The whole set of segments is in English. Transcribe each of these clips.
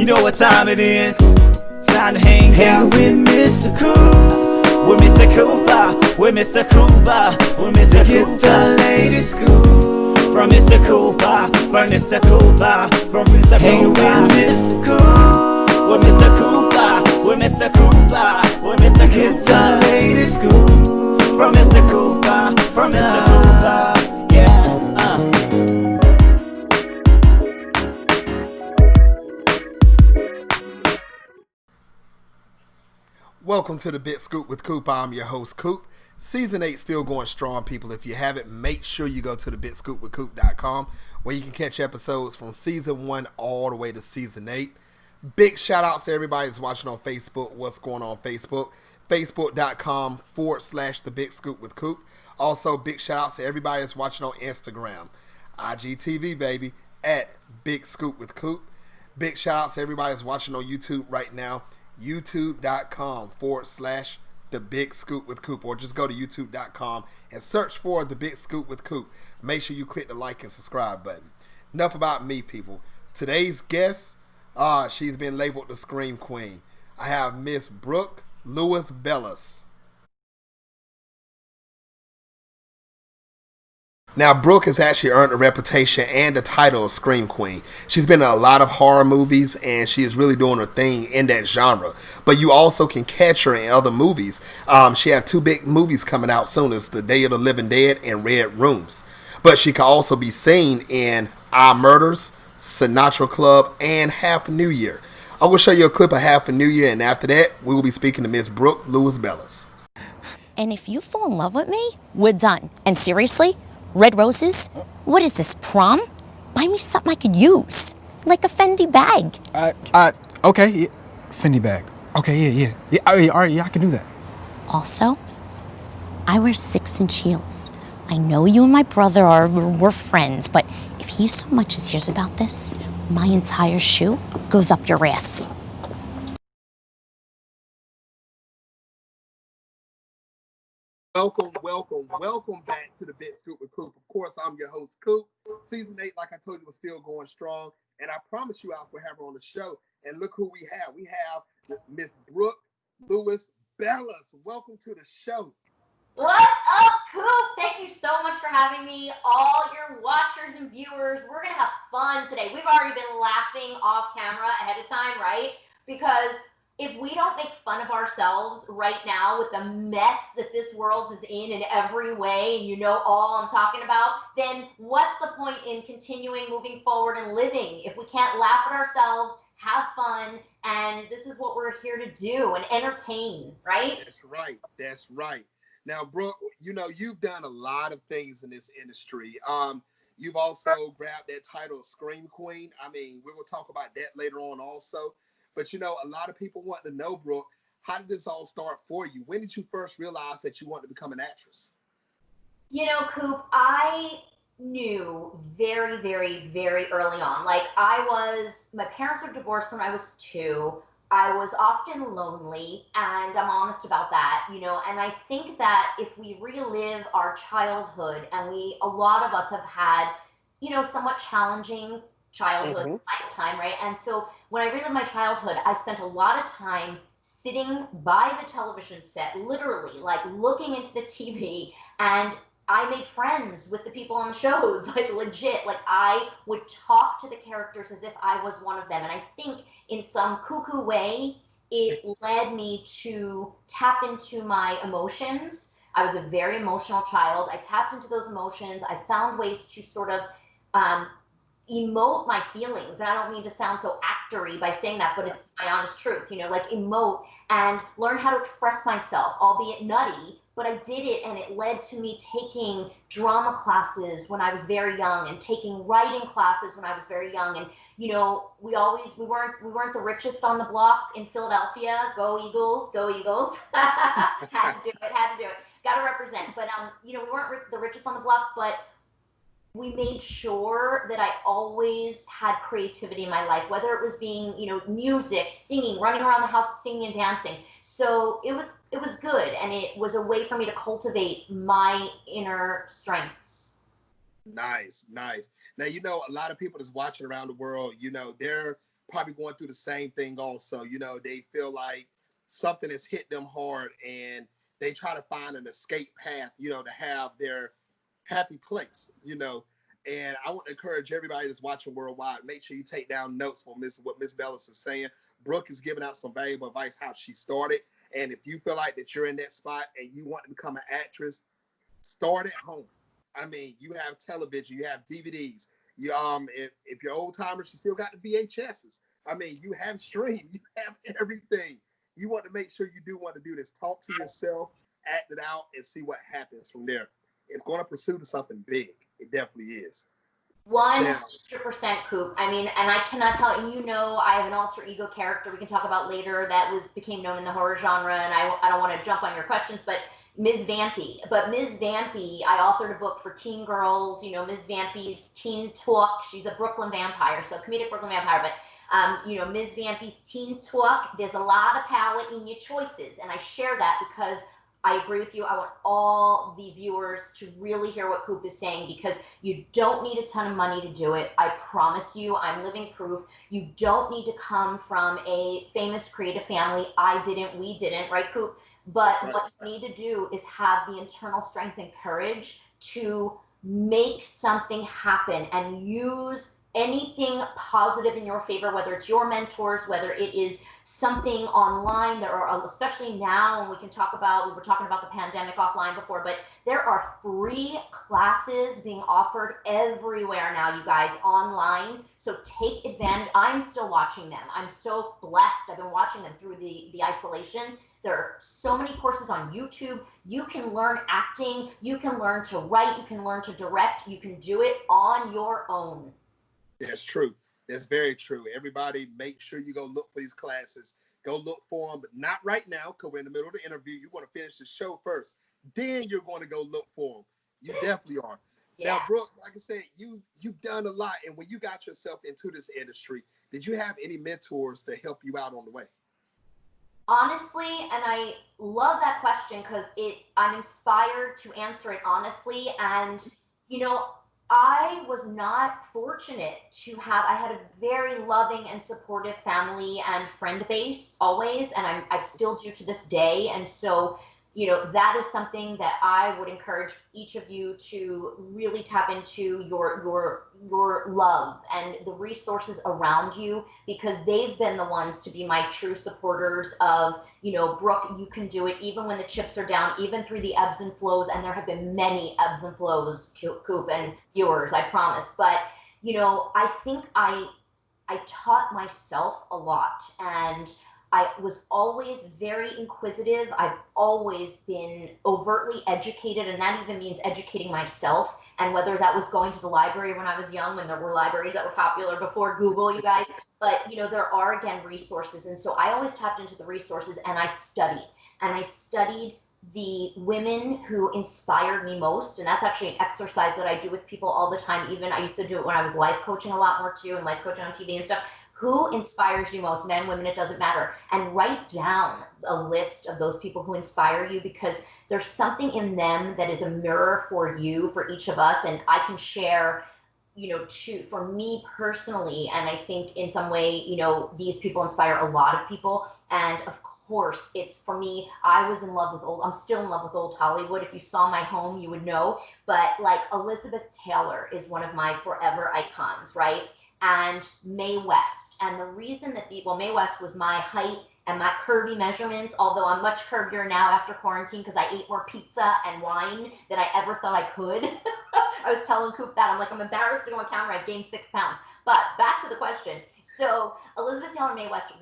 You know what time it is. Time to hang out with Mr. Coop. With Mr. Cooper. With Mr. Cooper. With Mr. Cooper. Get the latest scoop. From Mr. Cooper. From Mr. Cooper. From Mr. Cooper. Hang with Mr. Coop. With Mr. Cooper. With Mr. Cooper. With Mr. Cooper. Get the latest scoop. From Mr. Cooper. From Mr. Cooper. Yeah. Welcome to the Big Scoop with Coop. I'm your host, Coop. Season 8 still going strong, people. If you haven't, make sure you go to the bigscoopwithcoop.com where you can catch episodes from Season 1 all the way to Season 8. Big shout outs to everybody that's watching on Facebook. What's going on Facebook? Facebook.com/the Big Scoop with Coop. Also, big shout outs to everybody that's watching on Instagram. IGTV, baby, at Big Scoop with Coop. Big shout outs to everybody that's watching on YouTube right now. YouTube.com/the Big Scoop with Coop, or just go to YouTube.com and search for the Big Scoop with Coop. Make sure you click the like and subscribe button. Enough about me, people. Today's guest, she's been labeled the Scream Queen. I have Miss Brooke Lewis Bella. Now, Brooke has actually earned a reputation and the title of Scream Queen. She's been in a lot of horror movies, and she is really doing her thing in that genre. But you also can catch her in other movies. She has 2 big movies coming out soon. It's The Day of the Living Dead and Red Rooms. But she can also be seen in Our Murders, Sinatra Club, and Half a New Year. I will show you a clip of Half a New Year, and after that, we will be speaking to Miss Brooke Lewis Bella. And if you fall in love with me, we're done. And seriously? Red roses? What is this, prom? Buy me something I could use. Like a Fendi bag. Okay, yeah. Fendi bag. Okay, yeah. All right, yeah, I can do that. Also, I wear 6-inch heels. I know you and my brother we're friends, but if he so much as hears about this, my entire shoe goes up your ass. Welcome back to the Big Scoop with Coop. Of course, I'm your host, Coop. Season 8, like I told you, was still going strong. And I promise you I was going to have her on the show. And look who we have. We have Miss Brooke Lewis Bella. Welcome to the show. What's up, Coop? Thank you so much for having me. All your watchers and viewers, we're going to have fun today. We've already been laughing off camera ahead of time, right? Because if we don't make fun of ourselves right now with the mess that this world is in every way, and you know all I'm talking about, then what's the point in continuing moving forward and living if we can't laugh at ourselves, have fun, and this is what we're here to do, and entertain, right? That's right. Now, Brooke, you know, you've done a lot of things in this industry. You've also grabbed that title of Scream Queen. I mean, we will talk about that later on also. But, you know, a lot of people want to know, Brooke, how did this all start for you? When did you first realize that you wanted to become an actress? You know, Coop, I knew very, very, very early on. Like, my parents were divorced when I was 2. I was often lonely, and I'm honest about that, you know, and I think that if we relive our childhood, and a lot of us have had, you know, somewhat challenging childhood lifetime, right? And so when I relive my childhood, I spent a lot of time sitting by the television set, literally, like looking into the TV, and I made friends with the people on the shows, like legit. Like I would talk to the characters as if I was one of them. And I think in some cuckoo way, it led me to tap into my emotions. I was a very emotional child. I tapped into those emotions. I found ways to sort of emote my feelings. And I don't mean to sound so actory by saying that, but it's my honest truth, you know, like emote and learn how to express myself, albeit nutty, but I did it, and it led to me taking drama classes when I was very young and taking writing classes when I was very young. And, you know, we weren't the richest on the block in Philadelphia. Go Eagles, go Eagles. Had to do it. Got to represent. But, you know, we weren't the richest on the block, but we made sure that I always had creativity in my life, whether it was being, you know, music, singing, running around the house, singing and dancing. So it was good, and it was a way for me to cultivate my inner strengths. Nice. Now, you know, a lot of people that's watching around the world, you know, they're probably going through the same thing also. You know, they feel like something has hit them hard and they try to find an escape path, you know, to have their happy place, you know. And I want to encourage everybody that's watching worldwide, make sure you take down notes for what Miss Bellis is saying. Brooke is giving out some valuable advice how she started. And if you feel like that you're in that spot and you want to become an actress, start at home. I mean, you have television, you have DVDs. You if you're old timers, you still got the VHSs. I mean, you have stream, you have everything. You want to make sure you do want to do this. Talk to yourself, act it out, and see what happens from there. It's going to pursue to something big. It definitely is. 100% Coop. I mean, and I cannot tell you, know, I have an alter ego character we can talk about later that became known in the horror genre, and I don't want to jump on your questions, but Ms. Vampy. But Ms. Vampy, I authored a book for teen girls, you know, Ms. Vampy's Teen Talk. She's a Brooklyn vampire, so comedic Brooklyn vampire, but you know, Ms. Vampy's Teen Talk, there's a lot of power in your choices, and I share that because I agree with you. I want all the viewers to really hear what Coop is saying, because you don't need a ton of money to do it. I promise you, I'm living proof. You don't need to come from a famous creative family. I didn't, we didn't, right, Coop? But Right. What you need to do is have the internal strength and courage to make something happen and use anything positive in your favor, whether it's your mentors, whether it is something online. There are, especially now, and we were talking about the pandemic offline before, but there are free classes being offered everywhere now, you guys, online. So take advantage. I'm still watching them. I'm so blessed. I've been watching them through the isolation. There are so many courses on YouTube. You can learn acting. You can learn to write. You can learn to direct. You can do it on your own. That's true. That's very true. Everybody, make sure you go look for these classes. Go look for them, but not right now, because we're in the middle of the interview. You want to finish the show first. Then you're going to go look for them. You definitely are. Yeah. Now, Brooke, like I said, you've done a lot. And when you got yourself into this industry, did you have any mentors to help you out on the way? Honestly, and I love that question because I'm inspired to answer it honestly. And, you know, I was not fortunate to have, I had a very loving and supportive family and friend base always, and I still do to this day. And so, you know, that is something that I would encourage each of you to really tap into your love and the resources around you, because they've been the ones to be my true supporters of, you know, Brooke, you can do it even when the chips are down, even through the ebbs and flows. And there have been many ebbs and flows, Coop and viewers, I promise. But, you know, I think I taught myself a lot, and I was always very inquisitive. I've always been overtly educated, and that even means educating myself. And whether that was going to the library when I was young, when there were libraries that were popular before Google, you guys, but you know, there are again resources. And so I always tapped into the resources, and I studied the women who inspired me most. And that's actually an exercise that I do with people all the time. Even I used to do it when I was life coaching a lot more too, and life coaching on TV and stuff. Who inspires you most? Men, women, it doesn't matter. And write down a list of those people who inspire you, because there's something in them that is a mirror for you, for each of us. And I can share, you know, for me personally, and I think in some way, you know, these people inspire a lot of people. And of course, it's for me, I'm still in love with old Hollywood. If you saw my home, you would know. But like Elizabeth Taylor is one of my forever icons, right? And Mae West. And the reason that Mae West was my height and my curvy measurements, although I'm much curvier now after quarantine because I ate more pizza and wine than I ever thought I could. I was telling Coop that. I'm like, I'm embarrassed to go on camera. I've gained 6 pounds. But back to the question. So Elizabeth Taylor and Mae West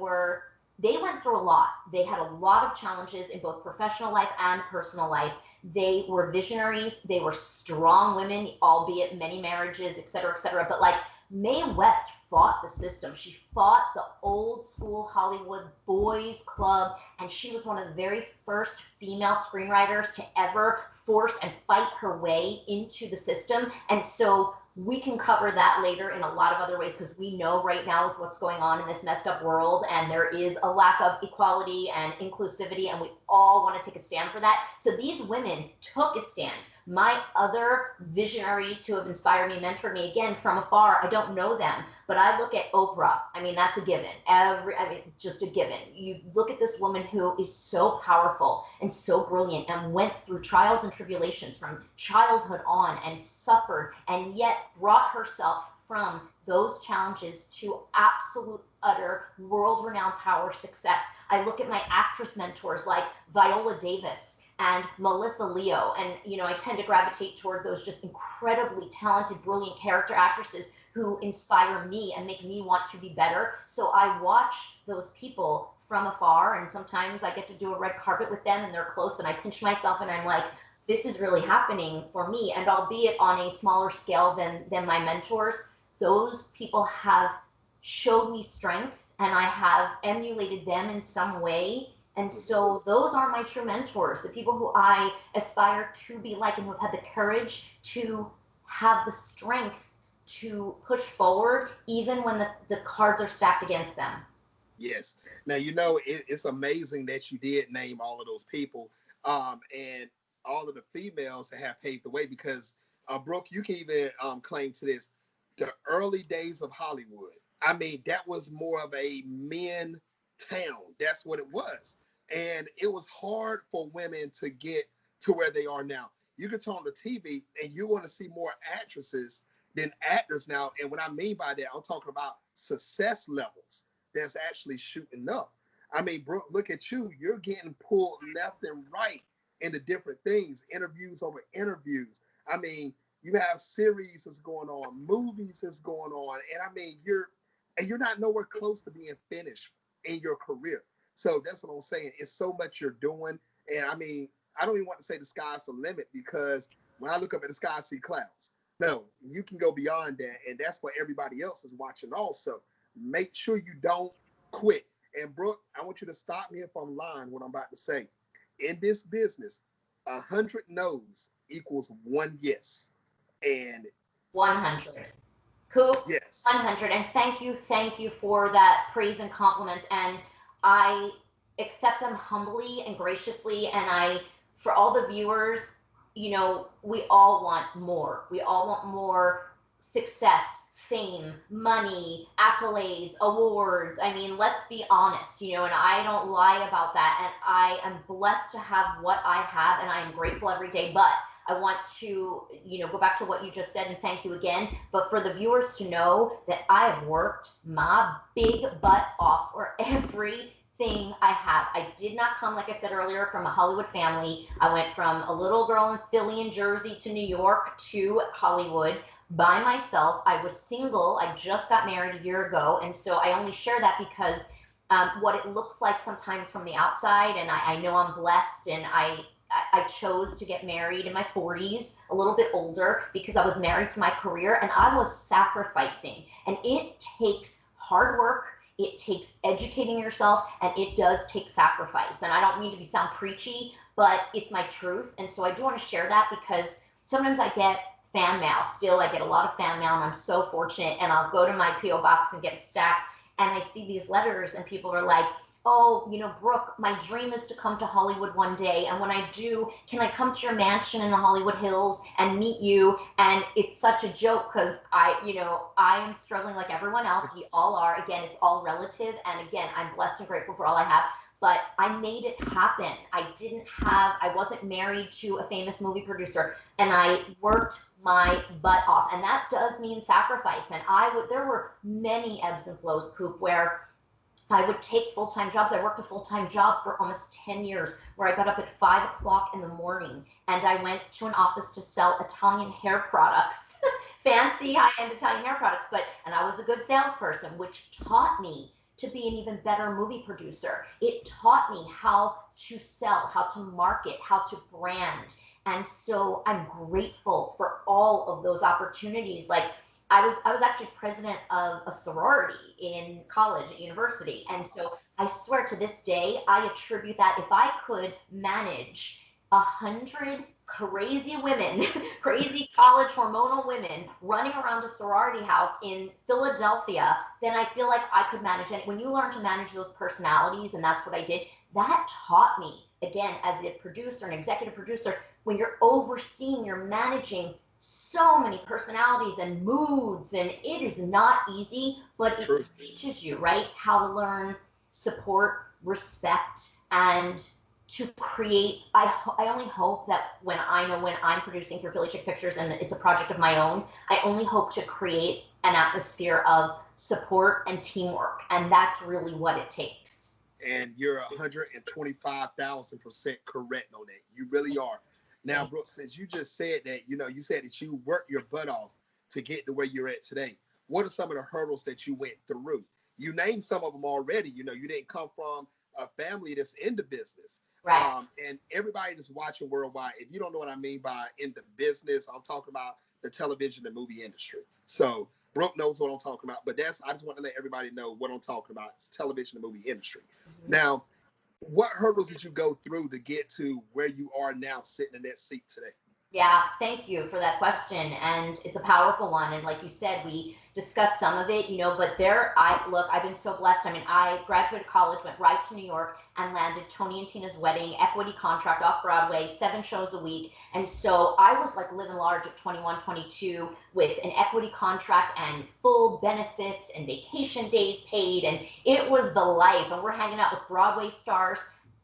they went through a lot. They had a lot of challenges in both professional life and personal life. They were visionaries. They were strong women, albeit many marriages, et cetera, et cetera. But like, Mae West fought the system. She fought the old school Hollywood boys club, and she was one of the very first female screenwriters to ever force and fight her way into the system. And so we can cover that later in a lot of other ways, because we know right now with what's going on in this messed up world, and there is a lack of equality and inclusivity, and we all want to take a stand for that. So these women took a stand. My other visionaries who have inspired me, mentored me, again, from afar, I don't know them, but I look at Oprah. I mean, that's a given. Just a given. You look at this woman who is so powerful and so brilliant and went through trials and tribulations from childhood on and suffered and yet brought herself from those challenges to absolute, utter, world-renowned power success. I look at my actress mentors like Viola Davis and Melissa Leo, and I tend to gravitate toward those just incredibly talented, brilliant character actresses who inspire me and make me want to be better. So I watch those people from afar, and sometimes I get to do a red carpet with them and they're close, and I pinch myself and I'm like, this is really happening for me. And albeit on a smaller scale than my mentors, those people have showed me strength, and I have emulated them in some way. And so those are my true mentors, the people who I aspire to be like, and who have had the courage to have the strength to push forward even when the cards are stacked against them. Yes. Now, it's amazing that you did name all of those people, and all of the females that have paved the way, because, Brooke, you can even claim to this, the early days of Hollywood. I mean, that was more of a men town. That's what it was. And it was hard for women to get to where they are now. You can turn on the TV and you want to see more actresses than actors now. And what I mean by that, I'm talking about success levels that's actually shooting up. I mean, Brooke, look at you. You're getting pulled left and right into different things, interviews over interviews. I mean, you have series that's going on, movies that's going on, and I mean, you're not nowhere close to being finished in your career. So that's what I'm saying. It's so much you're doing, and I mean, I don't even want to say the sky's the limit, because when I look up at the sky, I see clouds. No, you can go beyond that, and that's what everybody else is watching also. Make sure you don't quit. And Brooke, I want you to stop me if I'm lying what I'm about to say. In this business, 100 no's equals 1 yes. And 100. Coop, yes. 100. And thank you for that praise and compliment. And I accept them humbly and graciously. And for all the viewers, we all want more. We all want more success, fame, money, accolades, awards. I mean, let's be honest, and I don't lie about that. And I am blessed to have what I have, and I am grateful every day. But I want to, go back to what you just said, and thank you again. But for the viewers to know that I have worked my big butt off for everything I have. I did not come, like I said earlier, from a Hollywood family. I went from a little girl in Philly and Jersey to New York to Hollywood by myself. I was single. I just got married a year ago. And so I only share that because what it looks like sometimes from the outside, and I know I'm blessed, and I chose to get married in my 40s, a little bit older, because I was married to my career, and I was sacrificing. And it takes hard work, it takes educating yourself, and it does take sacrifice. And I don't mean to sound preachy, but it's my truth. And so I do want to share that, because sometimes I get fan mail. Still, I get a lot of fan mail, and I'm so fortunate. And I'll go to my P.O. box and get a stack, and I see these letters, and people are like, oh, Brooke, my dream is to come to Hollywood one day. And when I do, can I come to your mansion in the Hollywood Hills and meet you? And it's such a joke, because I am struggling like everyone else. We all are. Again, it's all relative. And again, I'm blessed and grateful for all I have. But I made it happen. I wasn't married to a famous movie producer, and I worked my butt off. And that does mean sacrifice. And there were many ebbs and flows, Coop, where I would take full-time jobs. I worked a full-time job for almost 10 years, where I got up at 5 o'clock in the morning, and I went to an office to sell Italian hair products, fancy high-end Italian hair products. And I was a good salesperson, which taught me to be an even better movie producer. It taught me how to sell, how to market, how to brand. And so I'm grateful for all of those opportunities. Like, I was actually president of a sorority in college, at university. And so I swear to this day, I attribute that. If I could manage 100 crazy women, crazy college hormonal women running around a sorority house in Philadelphia, then I feel like I could manage it. When you learn to manage those personalities, and that's what I did, that taught me, again, as a producer, an executive producer, when you're overseeing, you're managing so many personalities and moods, and it is not easy, but it teaches you, right, how to learn, support, respect, and to create. I only hope that when I'm producing for Philly Chick Pictures and it's a project of my own, I only hope to create an atmosphere of support and teamwork, and that's really what it takes. And you're 125,000% correct on that. You really are. Now, Brooke, since you just said that, you said that you worked your butt off to get to where you're at today. What are some of the hurdles that you went through? You named some of them already. You didn't come from a family that's in the business. Right. And everybody that's watching worldwide, if you don't know what I mean by in the business, I'm talking about the television and movie industry. So Brooke knows what I'm talking about, but I just want to let everybody know what I'm talking about. It's television and movie industry. Mm-hmm. Now, what hurdles did you go through to get to where you are now sitting in that seat today? Yeah, thank you for that question. And it's a powerful one. And like you said, we discussed some of it, but I've been so blessed. I mean, I graduated college, went right to New York and landed Tony and Tina's Wedding, equity contract off Broadway, 7 shows a week. And so I was like living large at 21, 22 with an equity contract and full benefits and vacation days paid. And it was the life. And we're hanging out with Broadway stars.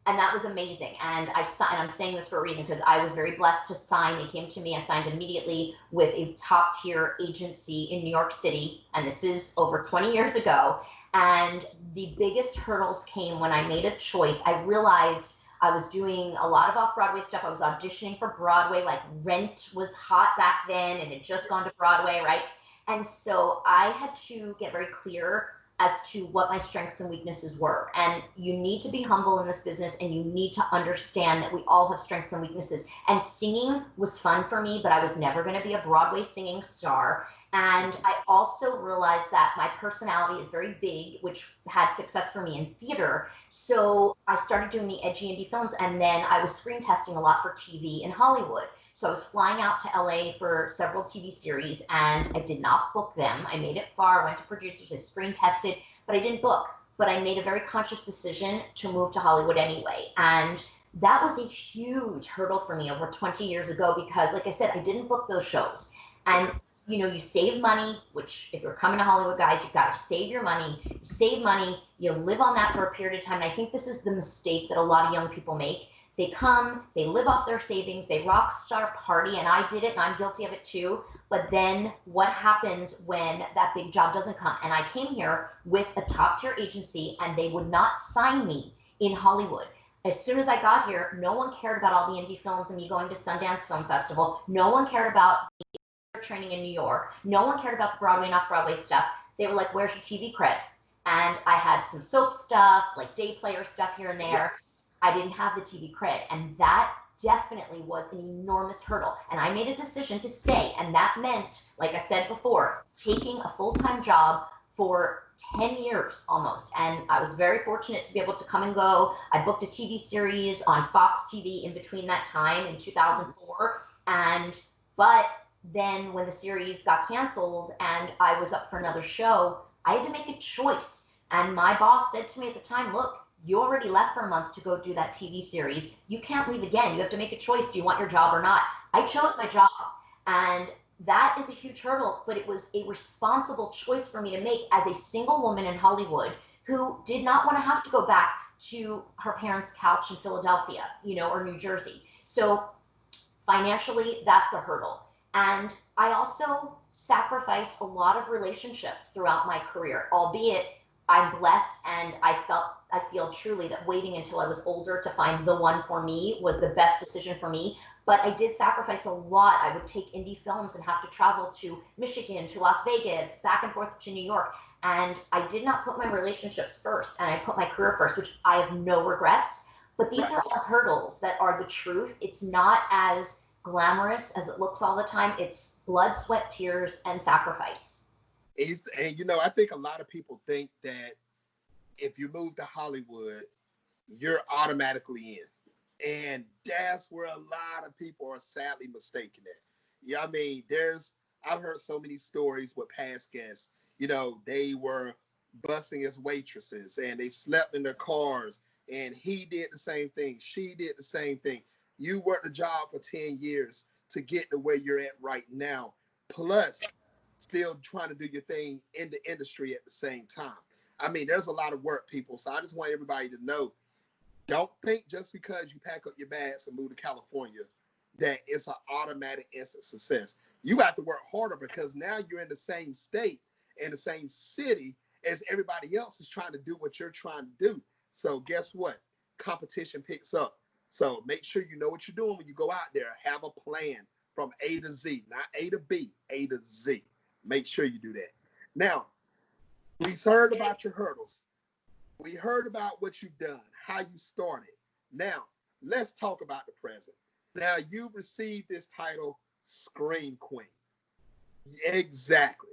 And that was amazing. And I'm saying this for a reason because I was very blessed to sign. They came to me. I signed immediately with a top tier agency in New York City. And this is over 20 years ago. And the biggest hurdles came when I made a choice. I realized I was doing a lot of off-Broadway stuff. I was auditioning for Broadway, like Rent was hot back then and had just gone to Broadway, right? And so I had to get very clear as to what my strengths and weaknesses were. And you need to be humble in this business, and you need to understand that we all have strengths and weaknesses. And singing was fun for me, but I was never going to be a Broadway singing star. And I also realized that my personality is very big, which had success for me in theater. So I started doing the edgy indie films, and then I was screen testing a lot for TV in Hollywood. So I was flying out to LA for several TV series, and I did not book them. I made it far, went to producers, I screen tested, but I didn't book. But I made a very conscious decision to move to Hollywood anyway. And that was a huge hurdle for me over 20 years ago because, like I said, I didn't book those shows. And you save money, which if you're coming to Hollywood, guys, you've got to save your money. You save money, you live on that for a period of time. And I think this is the mistake that a lot of young people make. They come, they live off their savings, they rock star party, and I did it, and I'm guilty of it too. But then what happens when that big job doesn't come? And I came here with a top tier agency, and they would not sign me in Hollywood. As soon as I got here, no one cared about all the indie films and me going to Sundance Film Festival. No one cared about the training in New York. No one cared about the Broadway and off-Broadway stuff. They were like, where's your TV cred? And I had some soap stuff, like day player stuff here and there. Yeah. I didn't have the TV cred, and that definitely was an enormous hurdle. And I made a decision to stay, and that meant, like I said before, taking a full-time job for 10 years almost. And I was very fortunate to be able to come and go. I booked a TV series on Fox TV in between that time in 2004. But then when the series got canceled and I was up for another show, I had to make a choice. And my boss said to me at the time, look, you already left for a month to go do that TV series. You can't leave again. You have to make a choice. Do you want your job or not? I chose my job. And that is a huge hurdle, but it was a responsible choice for me to make as a single woman in Hollywood who did not want to have to go back to her parents' couch in Philadelphia, or New Jersey. So financially, that's a hurdle. And I also sacrificed a lot of relationships throughout my career, albeit I'm blessed, and I feel truly that waiting until I was older to find the one for me was the best decision for me. But I did sacrifice a lot. I would take indie films and have to travel to Michigan, to Las Vegas, back and forth to New York. And I did not put my relationships first, and I put my career first, which I have no regrets. But these are all hurdles that are the truth. It's not as glamorous as it looks all the time. It's blood, sweat, tears, and sacrifice. And I think a lot of people think that if you move to Hollywood, you're automatically in. And that's where a lot of people are sadly mistaken at. Yeah, I mean, I've heard so many stories with past guests. They were busing as waitresses and they slept in their cars And he did the same thing. She did the same thing. You worked a job for 10 years to get to where you're at right now. Plus, still trying to do your thing in the industry at the same time. I mean, there's a lot of work, people. So I just want everybody to know, don't think just because you pack up your bags and move to California that it's an automatic instant success. You have to work harder because now you're in the same state, in the same city as everybody else is trying to do what you're trying to do. So guess what? Competition picks up. So make sure you know what you're doing when you go out there. Have a plan from A to Z, not A to B, A to Z. Make sure you do that. Now, we've heard about your hurdles. We heard about what you've done, how you started. Now, let's talk about the present. Now, you've received this title, Scream Queen. Exactly.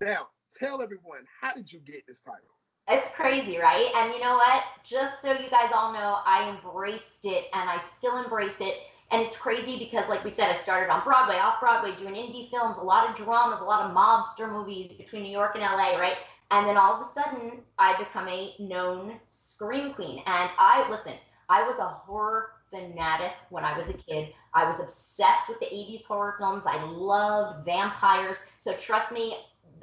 Now, tell everyone, how did you get this title? It's crazy, right? And you know what? Just so you guys all know, I embraced it and I still embrace it. And it's crazy because, like we said, I started on Broadway, off Broadway, doing indie films, a lot of dramas, a lot of mobster movies between New York and LA, right? And then all of a sudden, I become a known Scream Queen. And I was a horror fanatic when I was a kid. I was obsessed with the 80s horror films. I loved vampires. So trust me,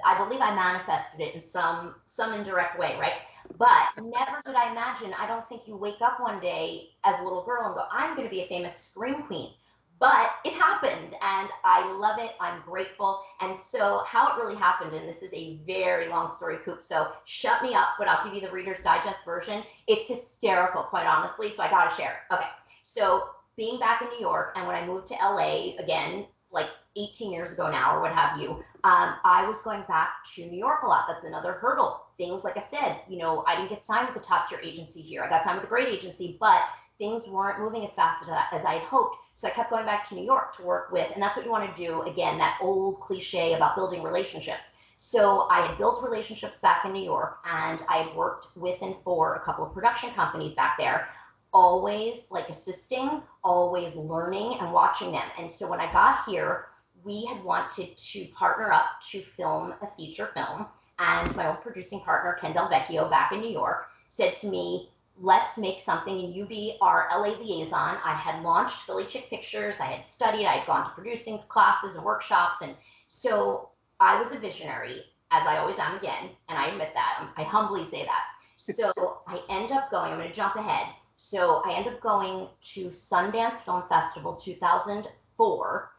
I believe I manifested it in some indirect way, right? But never did I imagine, I don't think you wake up one day as a little girl and go, I'm going to be a famous Scream Queen. But it happened, and I love it. I'm grateful. And so how it really happened, and this is a very long story, Coop, so shut me up, but I'll give you the Reader's Digest version. It's hysterical, quite honestly, so I got to share it. Okay, so being back in New York, and when I moved to LA, again, like 18 years ago now, or what have you, I was going back to New York a lot. That's another hurdle. Things, like I said, I didn't get signed with a top tier agency here. I got signed with a great agency, but things weren't moving as fast as I had hoped. So I kept going back to New York to work with, and that's what you want to do. Again, that old cliche about building relationships. So I had built relationships back in New York, and I had worked with and for a couple of production companies back there, always like assisting, always learning and watching them. And so when I got here, we had wanted to partner up to film a feature film. And my old producing partner, Ken Del Vecchio, back in New York, said to me, let's make something and you be our LA liaison. I had launched Philly Chick Pictures. I had studied. I had gone to producing classes and workshops. And so I was a visionary, as I always am again. And I admit that. I humbly say that. So I end up going, I'm going to jump ahead. So I end up going to Sundance Film Festival 2004,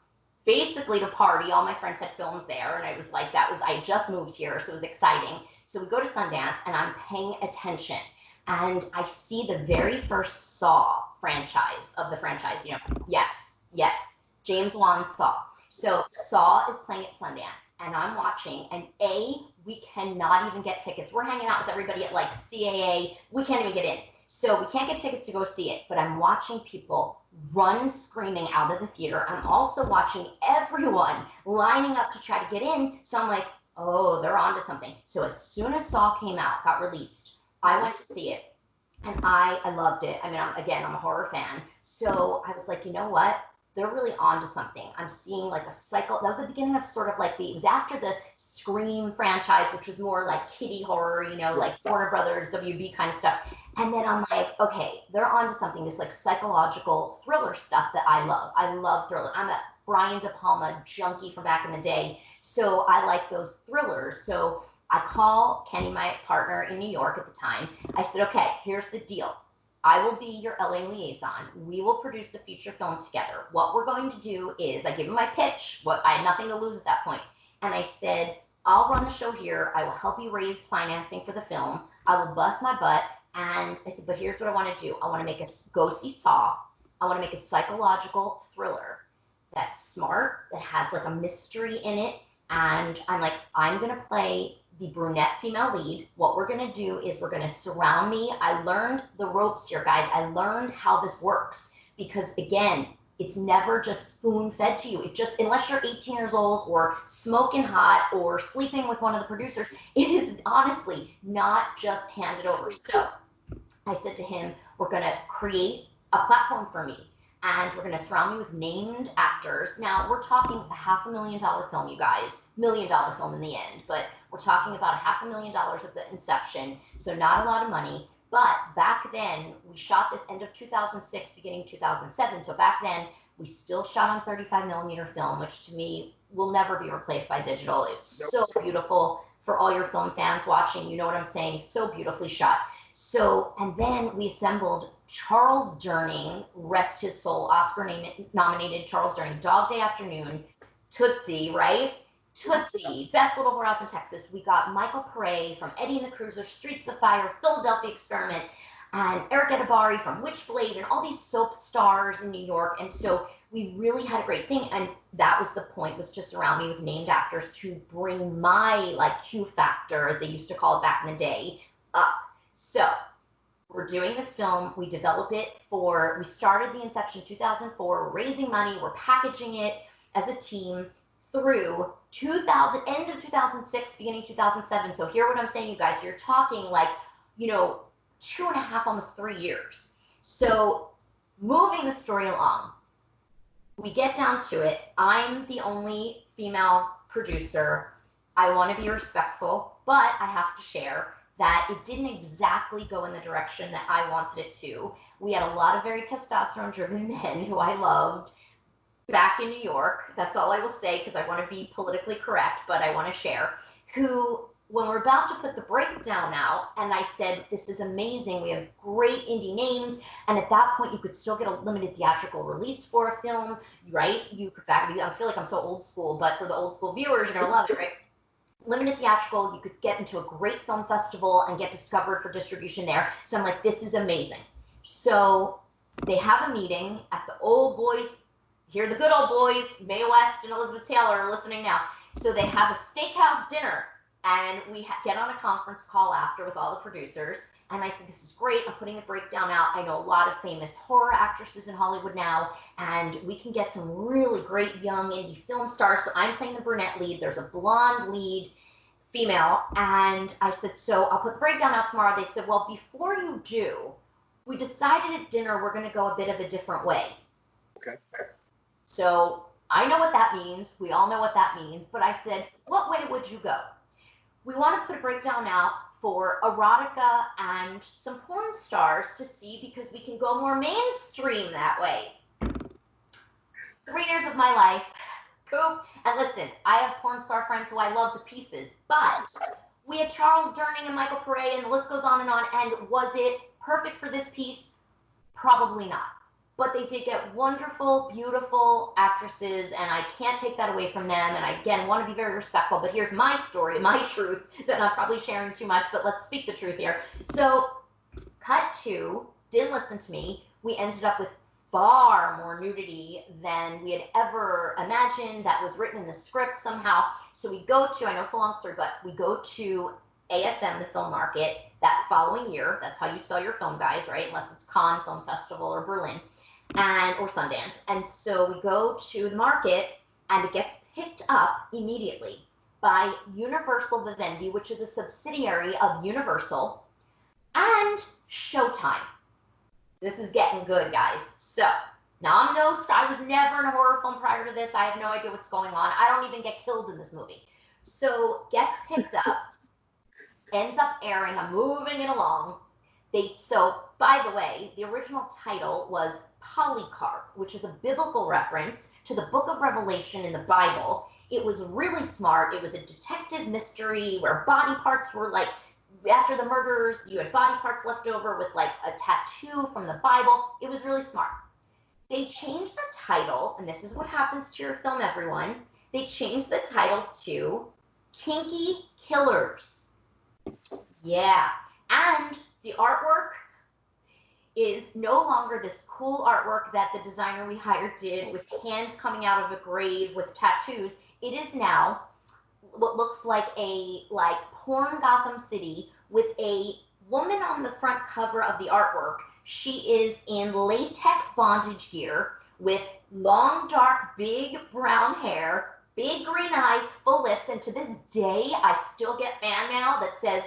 basically to party. All my friends had films there. And I was like, I just moved here. So it was exciting. So we go to Sundance and I'm paying attention. And I see the very first Saw franchise of the franchise. Yes, James Wan's Saw. So Saw is playing at Sundance, and I'm watching. And we cannot even get tickets. We're hanging out with everybody at like CAA. We can't even get in. So we can't get tickets to go see it. But I'm watching people run screaming out of the theater. I'm also watching everyone lining up to try to get in. So I'm like, oh, they're onto something. So as soon as Saw came out, got released, I went to see it, and I loved it. I mean, I'm a horror fan. So I was like, you know what? They're really onto something. I'm seeing like a cycle. That was the beginning of sort of like it was after the Scream franchise, which was more like kiddie horror, like Warner Brothers, WB kind of stuff. And then I'm like, okay, they're onto something, this like psychological thriller stuff that I love. I love thriller. I'm a Brian De Palma junkie from back in the day. So I like those thrillers. So I call Kenny, my partner in New York at the time. I said, okay, here's the deal. I will be your LA liaison. We will produce a feature film together. What we're going to do is, I give him my pitch. I had nothing to lose at that point. And I said, I'll run the show here. I will help you raise financing for the film. I will bust my butt. And I said, but here's what I want to do. I want to make a ghosty Saw. I want to make a psychological thriller that's smart, that has like a mystery in it. And I'm like, I'm going to play the brunette female lead. What we're going to do is we're going to surround me. I learned the ropes here, guys. I learned how this works because, again, it's never just spoon-fed to you. It just, unless you're 18 years old or smoking hot or sleeping with one of the producers, it is honestly not just handed over. So I said to him, we're going to create a platform for me. And we're going to surround me with named actors. Now, we're talking a $500,000 film, you guys. $1 million film in the end. But we're talking about $500,000 at the inception. So not a lot of money. But back then, we shot this end of 2006, beginning 2007. So back then, we still shot on 35 millimeter film, which to me will never be replaced by digital. It's so beautiful. For all your film fans watching, you know what I'm saying. So beautifully shot. So, and then we assembled Charles Durning, rest his soul, Oscar-nominated Charles Durning, Dog Day Afternoon, Tootsie, right? Tootsie, Best Little Whorehouse in Texas. We got Michael Pare from Eddie and the Cruiser, Streets of Fire, Philadelphia Experiment, and Eric Edibari from Witchblade, and all these soap stars in New York. And so we really had a great thing. And that was the point, was just around me with named actors to bring my like Q factor, as they used to call it back in the day, up. So we're doing this film. We develop it we started the inception in 2004, we're raising money, we're packaging it as a team through end of 2006, beginning 2007. So hear what I'm saying, you guys. You're talking like, 2.5, almost 3 years. So moving the story along, we get down to it. I'm the only female producer. I want to be respectful, but I have to share that it didn't exactly go in the direction that I wanted it to. We had a lot of very testosterone-driven men who I loved back in New York. That's all I will say, because I want to be politically correct, but I want to share, who, when we're about to put the breakdown out, and I said, this is amazing, we have great indie names, and at that point you could still get a limited theatrical release for a film, right? I feel like I'm so old school, but for the old school viewers, you're going to love it, right? Limited theatrical, you could get into a great film festival and get discovered for distribution there. So I'm like, this is amazing. So they have a meeting at the old boys, here the good old boys, Mae West and Elizabeth Taylor are listening now. So they have a steakhouse dinner, and we get on a conference call after with all the producers. And I said, this is great. I'm putting the breakdown out. I know a lot of famous horror actresses in Hollywood now, and we can get some really great young indie film stars. So I'm playing the brunette lead. There's a blonde lead female. And I said, so I'll put the breakdown out tomorrow. They said, well, before you do, we decided at dinner we're going to go a bit of a different way. Okay. So I know what that means. We all know what that means. But I said, what way would you go? We want to put a breakdown out for erotica and some porn stars to see, because we can go more mainstream that way. 3 years of my life, Coop, and listen, I have porn star friends who I love to pieces, but we had Charles Durning and Michael Pare, and the list goes on, and was it perfect for this piece? Probably not. But they did get wonderful, beautiful actresses, and I can't take that away from them. And I, again, want to be very respectful, but here's my story, my truth, that I'm probably sharing too much, but let's speak the truth here. So, cut to, didn't listen to me. We ended up with far more nudity than we had ever imagined. That was written in the script somehow. So we go to, I know it's a long story, but we go to AFM, the film market, that following year. That's how you sell your film, guys, right? Unless it's Cannes Film Festival or Berlin. Or Sundance. And so we go to the market, and it gets picked up immediately by Universal Vivendi, which is a subsidiary of Universal, and Showtime. This is getting good, guys. So now I was never in a horror film prior to this. I have no idea what's going on. I don't even get killed in this movie. So gets picked up, ends up airing. I'm moving it along. So by the way, the original title was Polycarp, which is a biblical reference to the book of Revelation in the Bible. It was really smart. It was a detective mystery where body parts were like, after the murders, you had body parts left over with like a tattoo from the Bible. It was really smart. They changed the title, and this is what happens to your film, everyone. They changed the title to Kinky Killers. Yeah. And the artwork is no longer this cool artwork that the designer we hired did with hands coming out of a grave with tattoos. It is now what looks like a porn Gotham City with a woman on the front cover of the artwork. She is in latex bondage gear with long, dark, big brown hair, big green eyes, full lips, and to this day, I still get fan mail that says,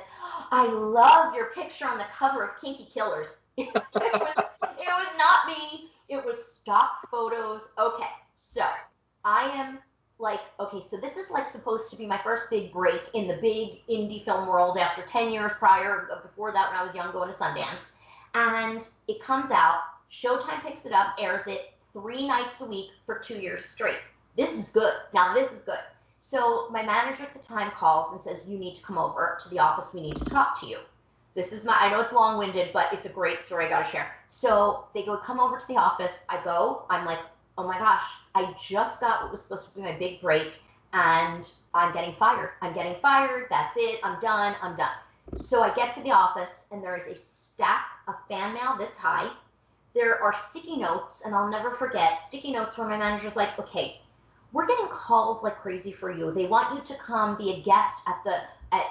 I love your picture on the cover of Kinky Killers. It was not me. It was stock photos. Okay, so I am like, okay, okay, so this is like supposed to be my first big break in the big indie film world after 10 years before that when I was young going to Sundance. And it comes out, Showtime picks it up, airs it 3 nights a week for 2 years straight. This is good. Now this is good. So my manager at the time calls and says, you need to come over to the office. We need to talk to you. I know it's long-winded, but it's a great story I got to share. So they go, come over to the office. I go, I'm like, oh my gosh, I just got what was supposed to be my big break and I'm getting fired. That's it. I'm done. So I get to the office and there is a stack of fan mail this high. There are sticky notes, and I'll never forget sticky notes where my manager's like, okay, we're getting calls like crazy for you. They want you to come be a guest at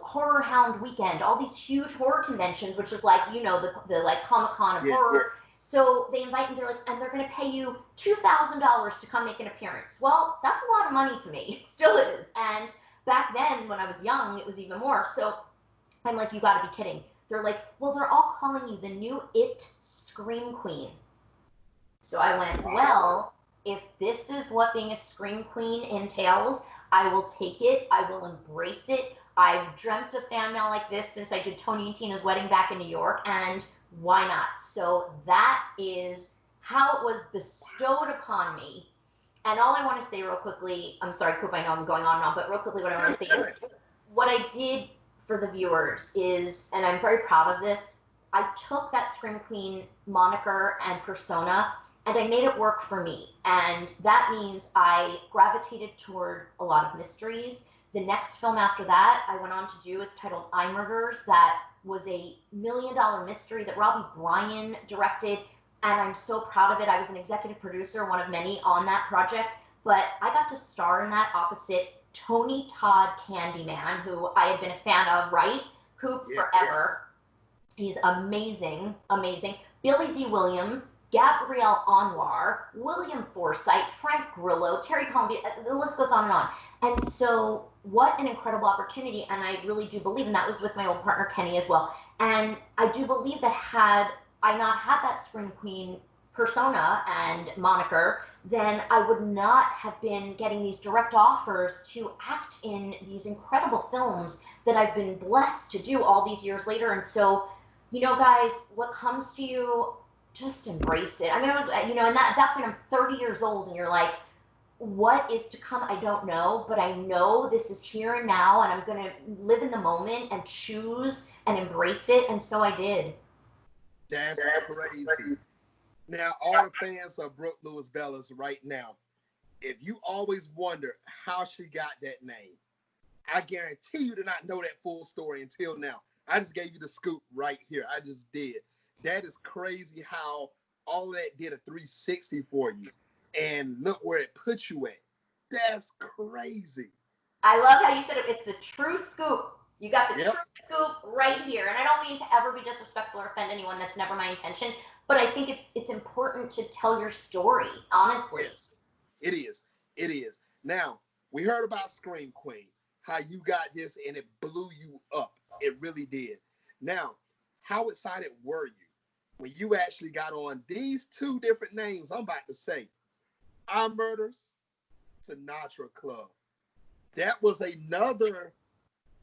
Horror Hound Weekend, all these huge horror conventions, which is like, the like Comic-Con of horror. So they invite me, and they're going to pay you $2,000 to come make an appearance. Well, that's a lot of money to me. It still is. And back then, when I was young, it was even more. So I'm like, you got to be kidding. They're like, well, they're all calling you the new It Scream Queen. So I went, well, if this is what being a Scream Queen entails, I will take it. I will embrace it. I've dreamt of fan mail like this since I did Tony and Tina's wedding back in New York, and why not? So that is how it was bestowed upon me. And all I want to say real quickly, I'm sorry, Coop, I know I'm going on and on, but real quickly what I want to say is what I did for the viewers is, and I'm very proud of this, I took that Scream Queen moniker and persona and I made it work for me. And that means I gravitated toward a lot of mysteries. The next film after that I went on to do is titled I Murders. That was a $1 million mystery that Robbie Bryan directed, and I'm so proud of it. I was an executive producer, one of many on that project, but I got to star in that opposite Tony Todd Candyman, who I had been a fan of, right? Coop, forever. He's amazing, amazing. Billy D. Williams, Gabrielle Anwar, William Forsythe, Frank Grillo, Terry Columby, the list goes on and on. And so what an incredible opportunity, and I really do believe, and that was with my old partner Kenny as well, and I do believe that had I not had that Scream Queen persona and moniker, then I would not have been getting these direct offers to act in these incredible films that I've been blessed to do all these years later. And so, guys, what comes to you, just embrace it. I mean, it was, and at that point I'm 30 years old, and you're like, what is to come? I don't know, but I know this is here and now, and I'm going to live in the moment and choose and embrace it. And so I did. That's crazy. Now, all the fans of Brooke Lewis Bella's right now, if you always wonder how she got that name, I guarantee you did not know that full story until now. I just gave you the scoop right here. I just did. That is crazy how all that did a 360 for you. And look where it put you at. That's crazy. I love how you said it. It's a true scoop. You got the true scoop right here. And I don't mean to ever be disrespectful or offend anyone. That's never my intention. But I think it's important to tell your story, honestly. Yes, it is. It is. Now, we heard about Scream Queen, how you got this and it blew you up. It really did. Now, how excited were you when you actually got on these 2 different names I'm about to say? I Murders, Sinatra Club. That was another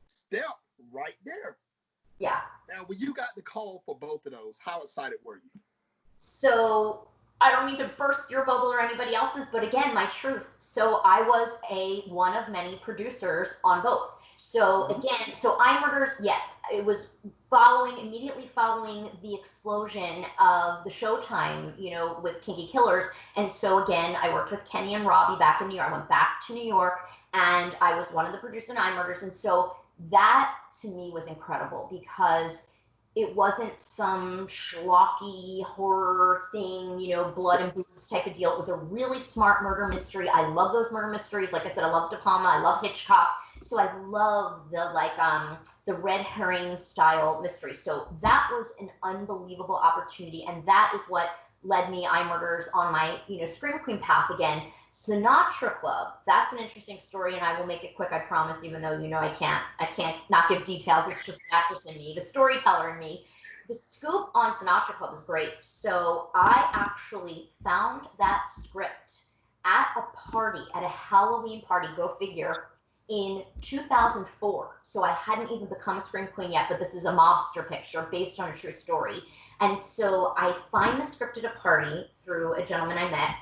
step right there. Yeah. Now, when you got the call for both of those, how excited were you? So I don't mean to burst your bubble or anybody else's, but again, my truth. So I was one of many producers on both. So again, I Murders, yes, it was immediately following the explosion of the Showtime, with Kinky Killers. And so again, I worked with Kenny and Robbie back in New York. I went back to New York and I was one of the producers in I Murders. And so that to me was incredible because it wasn't some schlocky horror thing, blood and booze type of deal. It was a really smart murder mystery. I love those murder mysteries. Like I said, I love De Palma. I love Hitchcock. So I love the red herring style mystery. So that was an unbelievable opportunity. And that is what led me, I Murders, on my, Scream Queen path again. Sinatra Club, that's an interesting story, and I will make it quick, I promise, even though I can't not give details. It's just the actress in me, the storyteller in me. The scoop on Sinatra Club is great. So I actually found that script at a party, at a Halloween party, go figure, in 2004. So I hadn't even become a Scream Queen yet, but this is a mobster picture based on a true story. And so I find the script at a party through a gentleman I met,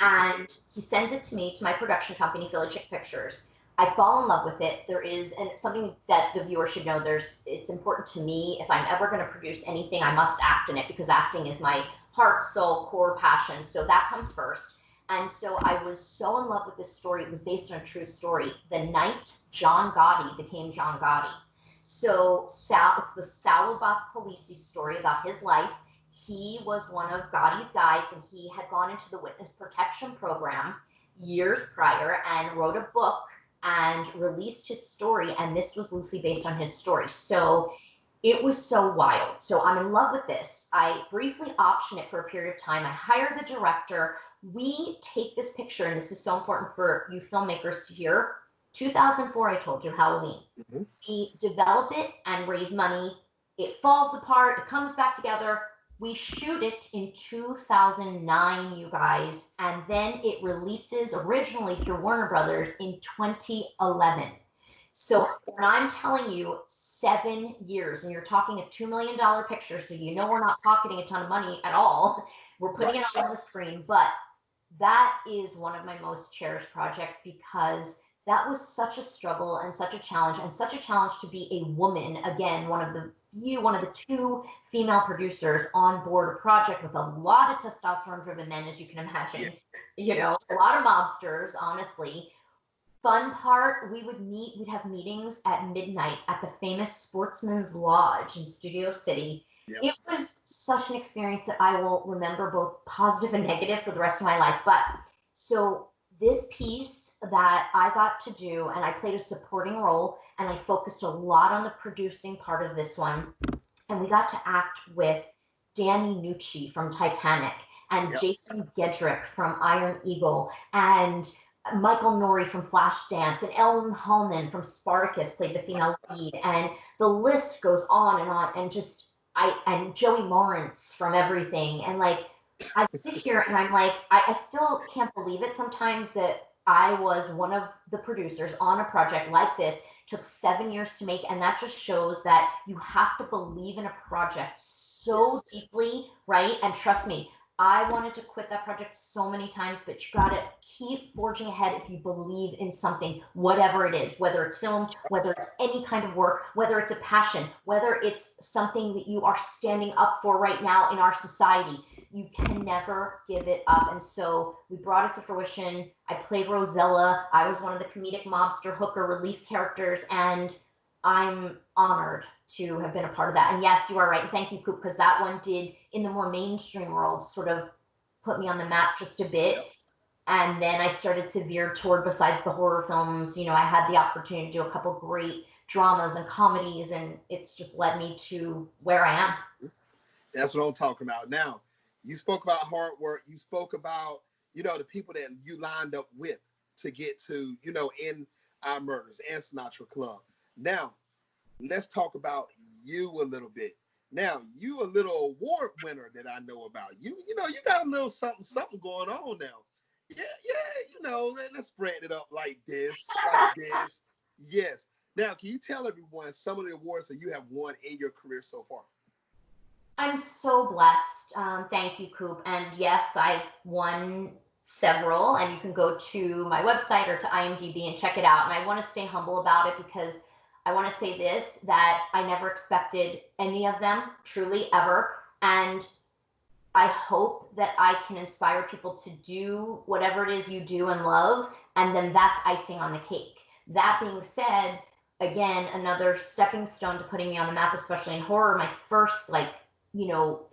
and he sends it to me, to my production company, Philly Chick Pictures. I fall in love with it. There is, and it's something that the viewer should know, it's important to me. If I'm ever going to produce anything, I must act in it, because acting is my heart, soul, core passion. So that comes first. And so I was so in love with this story. It was based on a true story. The night John Gotti became John Gotti. So it's the Salobots Polisi story about his life. He was one of Gotti's guys, and he had gone into the witness protection program years prior and wrote a book and released his story, and this was loosely based on his story. So it was so wild. So I'm in love with this. I briefly option it for a period of time. I hire the director. We take this picture, and this is so important for you filmmakers to hear. 2004, I told you, Halloween. Mm-hmm. We develop it and raise money. It falls apart. It comes back together. We shoot it in 2009, you guys, and then it releases originally through Warner Brothers in 2011. So when I'm telling you 7 years, and you're talking a $2 million picture, so you know we're not pocketing a ton of money at all. We're putting it on the screen, but that is one of my most cherished projects, because that was such a struggle and such a challenge to be a woman. Again, one of the two female producers on board a project with a lot of testosterone-driven men, as you can imagine. You know, a lot of mobsters, honestly. Fun part, we'd have meetings at midnight at the famous Sportsman's Lodge in Studio City. Yep. It was such an experience that I will remember, both positive and negative, for the rest of my life. But so this piece that I got to do, and I played a supporting role, and I focused a lot on the producing part of this one. And we got to act with Danny Nucci from Titanic, and Jason Gedrick from Iron Eagle, and Michael Nouri from Flashdance, and Ellen Hallman from Spartacus played the female lead, and the list goes on, and Joey Lawrence from everything. And like, I sit here and I'm like, I still can't believe it sometimes that I was one of the producers on a project like this. It took 7 years to make, and that just shows that you have to believe in a project so deeply, right? And trust me, I wanted to quit that project so many times, but you gotta keep forging ahead if you believe in something, whatever it is, whether it's film, whether it's any kind of work, whether it's a passion, whether it's something that you are standing up for right now in our society. You can never give it up. And so we brought it to fruition. I played Rosella. I was one of the comedic mobster hooker relief characters, and I'm honored to have been a part of that. And yes, you are right. And thank you, Coop, because that one did, in the more mainstream world, sort of put me on the map just a bit. And then I started to veer toward, besides the horror films, you know, I had the opportunity to do a couple great dramas and comedies, and it's just led me to where I am. That's what I'm talking about. Now, you spoke about hard work. You spoke about, you know, the people that you lined up with to get to, you know, in Our Murders and Sinatra Club. Now, let's talk about you a little bit. Now, you a little award winner that I know about. You know, you got a little something going on now. Yeah, you know, let's spread it up like this. Yes. Now, can you tell everyone some of the awards that you have won in your career so far? I'm so blessed. Thank you, Coop. And yes, I've won several, and you can go to my website or to IMDb and check it out. And I want to stay humble about it, because I want to say this, that I never expected any of them, truly, ever. And I hope that I can inspire people to do whatever it is you do and love, and then that's icing on the cake. That being said, again, another stepping stone to putting me on the map, especially in horror. My first,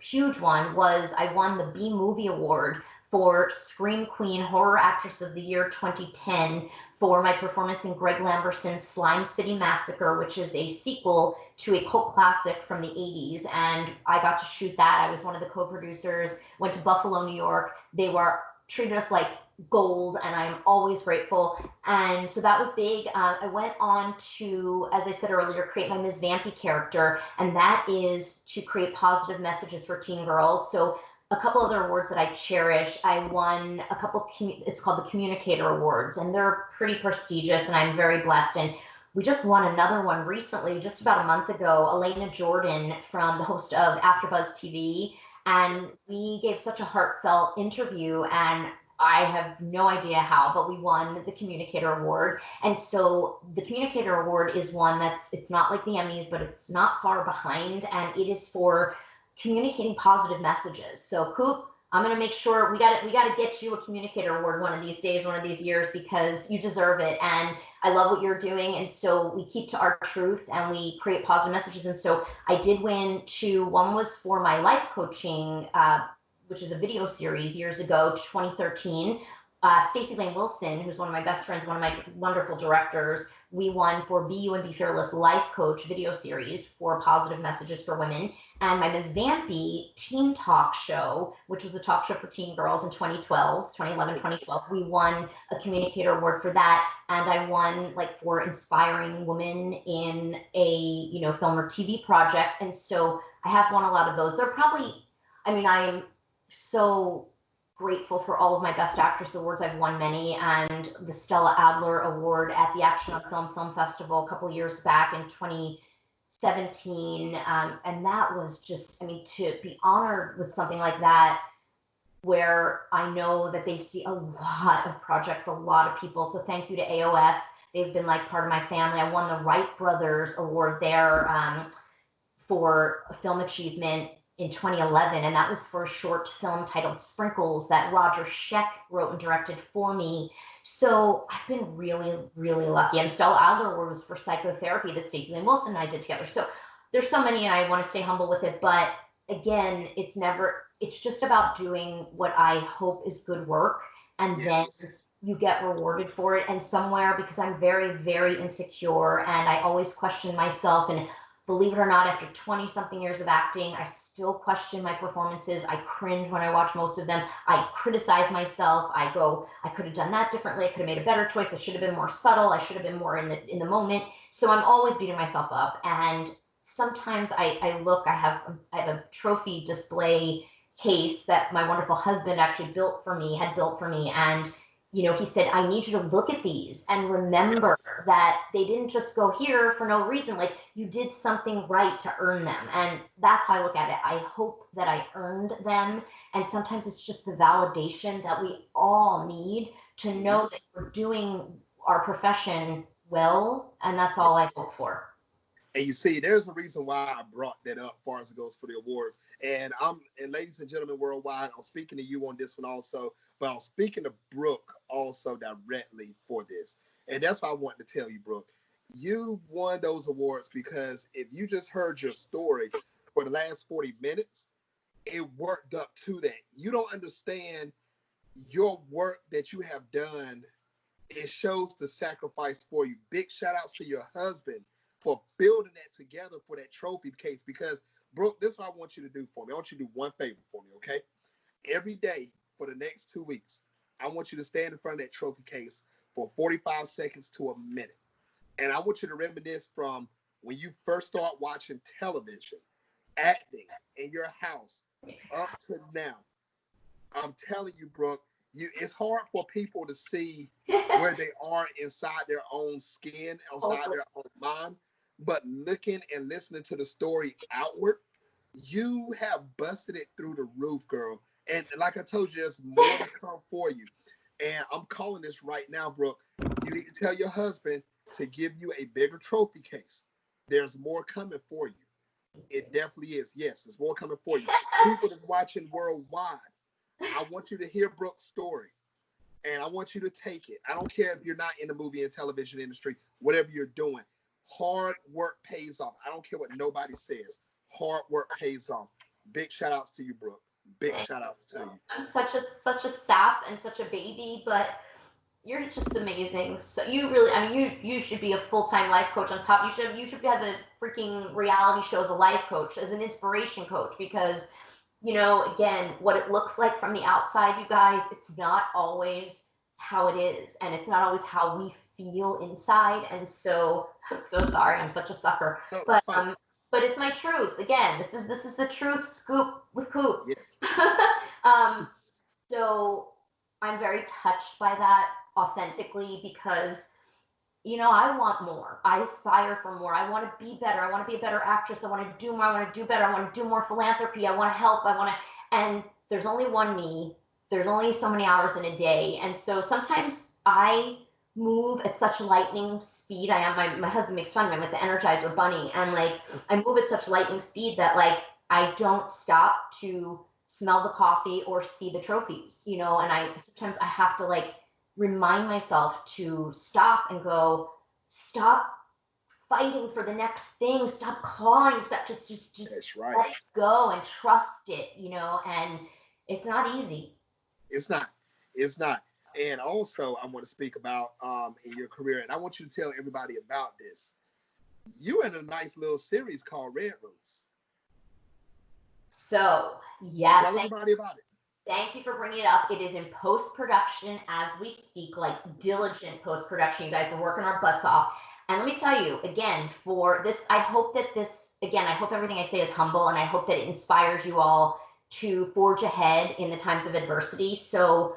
huge one was I won the B Movie Award for Scream Queen Horror Actress of the Year 2010 for my performance in Greg Lamberson's Slime City Massacre, which is a sequel to a cult classic from the 80s. And I got to shoot that. I was one of the co-producers, went to Buffalo, New York. They were treated us like gold, and I'm always grateful. And so that was big. I went on to, as I said earlier, create my Ms. Vampy character, and that is to create positive messages for teen girls. So a couple other awards that I cherish. I won a couple, it's called the Communicator Awards, and they're pretty prestigious, and I'm very blessed. And we just won another one recently, just about a month ago. Elena Jordan, from the host of AfterBuzz TV, and we gave such a heartfelt interview, and I have no idea how, but we won the Communicator Award. And so the Communicator Award is one it's not like the Emmys, but it's not far behind, and it is for communicating positive messages. So Coop, I'm gonna make sure we got to get you a Communicator Award one of these days, one of these years, because you deserve it. And I love what you're doing. And so we keep to our truth and we create positive messages. And so I did win one was for my life coaching, which is a video series years ago, 2013. Stacey Lane Wilson, who's one of my best friends, one of my wonderful directors, we won for Be You and Be Fearless Life Coach video series for positive messages for women. And my Ms. Vampy teen talk show, which was a talk show for teen girls in 2011, 2012, we won a Communicator Award for that. And I won for inspiring women in a, film or TV project. And so I have won a lot of those. They're probably, I am so grateful for all of my Best Actress awards. I've won many, and the Stella Adler Award at the Action on Film Festival a couple years back in 2017, and that was just, to be honored with something like that, where I know that they see a lot of projects, a lot of people. So thank you to AOF. They've been part of my family. I won the Wright Brothers Award there for film achievement in 2011, and that was for a short film titled Sprinkles that Roger Scheck wrote and directed for me. So I've been really, really lucky. And Stella Adler Award was for psychotherapy that Stacey Lane Wilson and I did together. So there's so many, and I want to stay humble with it. But again, it's just about doing what I hope is good work, and then you get rewarded for it. And somewhere, because I'm very, very insecure, and I always question myself, and believe it or not, after 20 something years of acting, I still question my performances. I cringe when I watch most of them. I criticize myself. I go, I could have done that differently. I could have made a better choice. I should have been more subtle. I should have been more in the moment. So I'm always beating myself up. And sometimes I have a trophy display case that my wonderful husband actually had built for me. And he said, I need you to look at these and remember that they didn't just go here for no reason. You did something right to earn them. And that's how I look at it. I hope that I earned them. And sometimes it's just the validation that we all need to know that we're doing our profession well. And that's all I hope for. And you see, there's a reason why I brought that up as far as it goes for the awards. And ladies and gentlemen worldwide, I'm speaking to you on this one also, but I'm speaking to Brooke also directly for this. And that's what I wanted to tell you, Brooke. You won those awards because if you just heard your story for the last 40 minutes, it worked up to that. You don't understand your work that you have done. It shows the sacrifice for you. Big shout outs to your husband for building that together for that trophy case. Because, Brooke, this is what I want you to do for me. I want you to do one favor for me, okay? Every day for the next 2 weeks, I want you to stand in front of that trophy case for 45 seconds to a minute. And I want you to reminisce from when you first start watching television, acting in your house, up to now. I'm telling you, Brooke, it's hard for people to see where they are inside their own skin, outside their own mind. But looking and listening to the story outward, you have busted it through the roof, girl. And like I told you, there's more to come for you. And I'm calling this right now, Brooke. You need to tell your husband to give you a bigger trophy case. There's more coming for you. It definitely is. Yes, there's more coming for you. People that's watching worldwide, I want you to hear Brooke's story. And I want you to take it. I don't care if you're not in the movie and television industry, whatever you're doing. Hard work pays off. I don't care what nobody says. Hard work pays off. Big shout outs to you, Brooke. Big shout outs to you. I'm such a sap and such a baby, but you're just amazing. So you really, you should be a full-time life coach on top. You should have a freaking reality show as a life coach, as an inspiration coach, because, again, what it looks like from the outside, you guys, it's not always how it is, and it's not always how we feel inside. And so I'm so sorry, I'm such a sucker. No, but but it's my truth. Again, this is the truth scoop with Coop. Yes. So I'm very touched by that authentically because, I want more. I aspire for more. I want to be better. I want to be a better actress. I want to do more. I want to do better. I want to do more philanthropy. I want to help. And there's only one me. There's only so many hours in a day. And so sometimes I move at such lightning speed. I am, my husband makes fun of me. I'm like the Energizer Bunny. And like, I move at such lightning speed that like, I don't stop to smell the coffee or see the trophies, and sometimes I have to like remind myself to stop and go, stop fighting for the next thing, stop clawing, stop just That's right. let it go and trust it, and it's not easy. It's not. It's not. And also, I want to speak about in your career, and I want you to tell everybody about this. You're in a nice little series called Red Rooms. So, yes. Tell everybody about it. Thank you for bringing it up. It is in post-production as we speak, like diligent post-production. You guys, we're working our butts off. And let me tell you, again, for this, I hope everything I say is humble, and I hope that it inspires you all to forge ahead in the times of adversity. So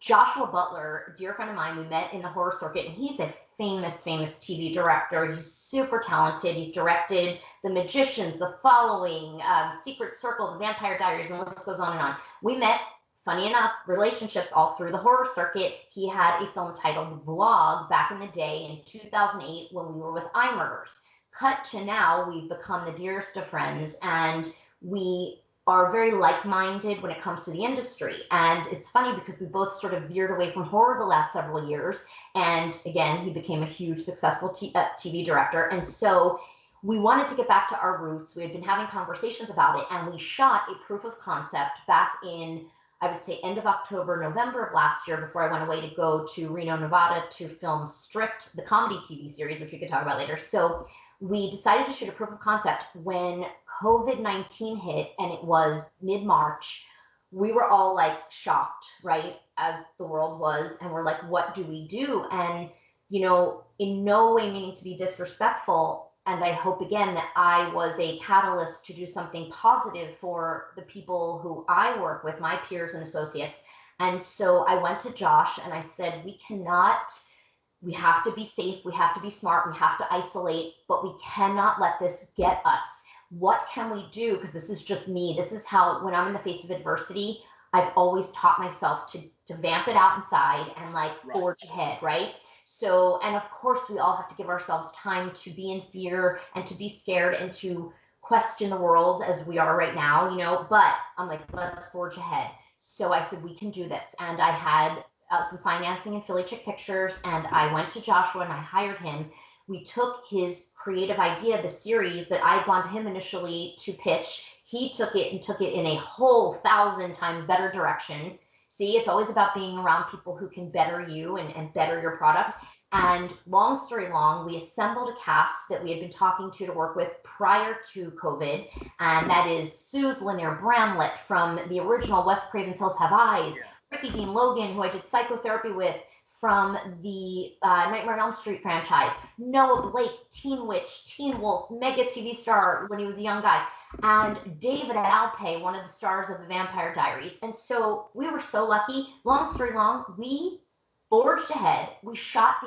Joshua Butler, dear friend of mine, we met in the horror circuit, and he's a famous TV director. He's super talented. He's directed The Magicians, The Following, Secret Circle, The Vampire Diaries, and the list goes on and on. We met, funny enough, relationships all through the horror circuit. He had a film titled Vlog back in the day in 2008 when we were with iMurders. Cut to now, we've become the dearest of friends, and we are very like-minded when it comes to the industry. And it's funny because we both sort of veered away from horror the last several years. And again, he became a huge successful TV director. And so we wanted to get back to our roots. We had been having conversations about it, and we shot a proof of concept back in, I would say, end of October, November of last year, before I went away to go to Reno, Nevada to film Stripped, the comedy TV series, which we could talk about later. So we decided to shoot a proof of concept when COVID-19 hit, and it was mid-March. We were all like shocked, right, as the world was, and we're like, what do we do? And, in no way meaning to be disrespectful, and I hope again that I was a catalyst to do something positive for the people who I work with, my peers and associates. And so I went to Josh and I said, we have to be safe, we have to be smart, we have to isolate, but we cannot let this get us. What can we do? Because this is just me. This is how, when I'm in the face of adversity, I've always taught myself to vamp it out inside and like forge ahead, right? So, and of course, we all have to give ourselves time to be in fear and to be scared and to question the world as we are right now, but I'm like, let's forge ahead. So I said, we can do this. And I had some financing in Philly Chick Pictures, and I went to Joshua and I hired him. We took his creative idea, the series that I had gone to him initially to pitch. He took it and took it in a whole 1,000 times better direction. See, it's always about being around people who can better you and better your product. And long story long, we assembled a cast that we had been talking to work with prior to COVID. And that is Suze Lanier Bramlett from the original West Craven's Hills Have Eyes, Ricky Dean Logan, who I did psychotherapy with, from the Nightmare on Elm Street franchise, Noah Blake, Teen Witch, Teen Wolf, mega TV star when he was a young guy, and David Alpay, one of the stars of the Vampire Diaries. And so we were so lucky. Long story long, we forged ahead. We shot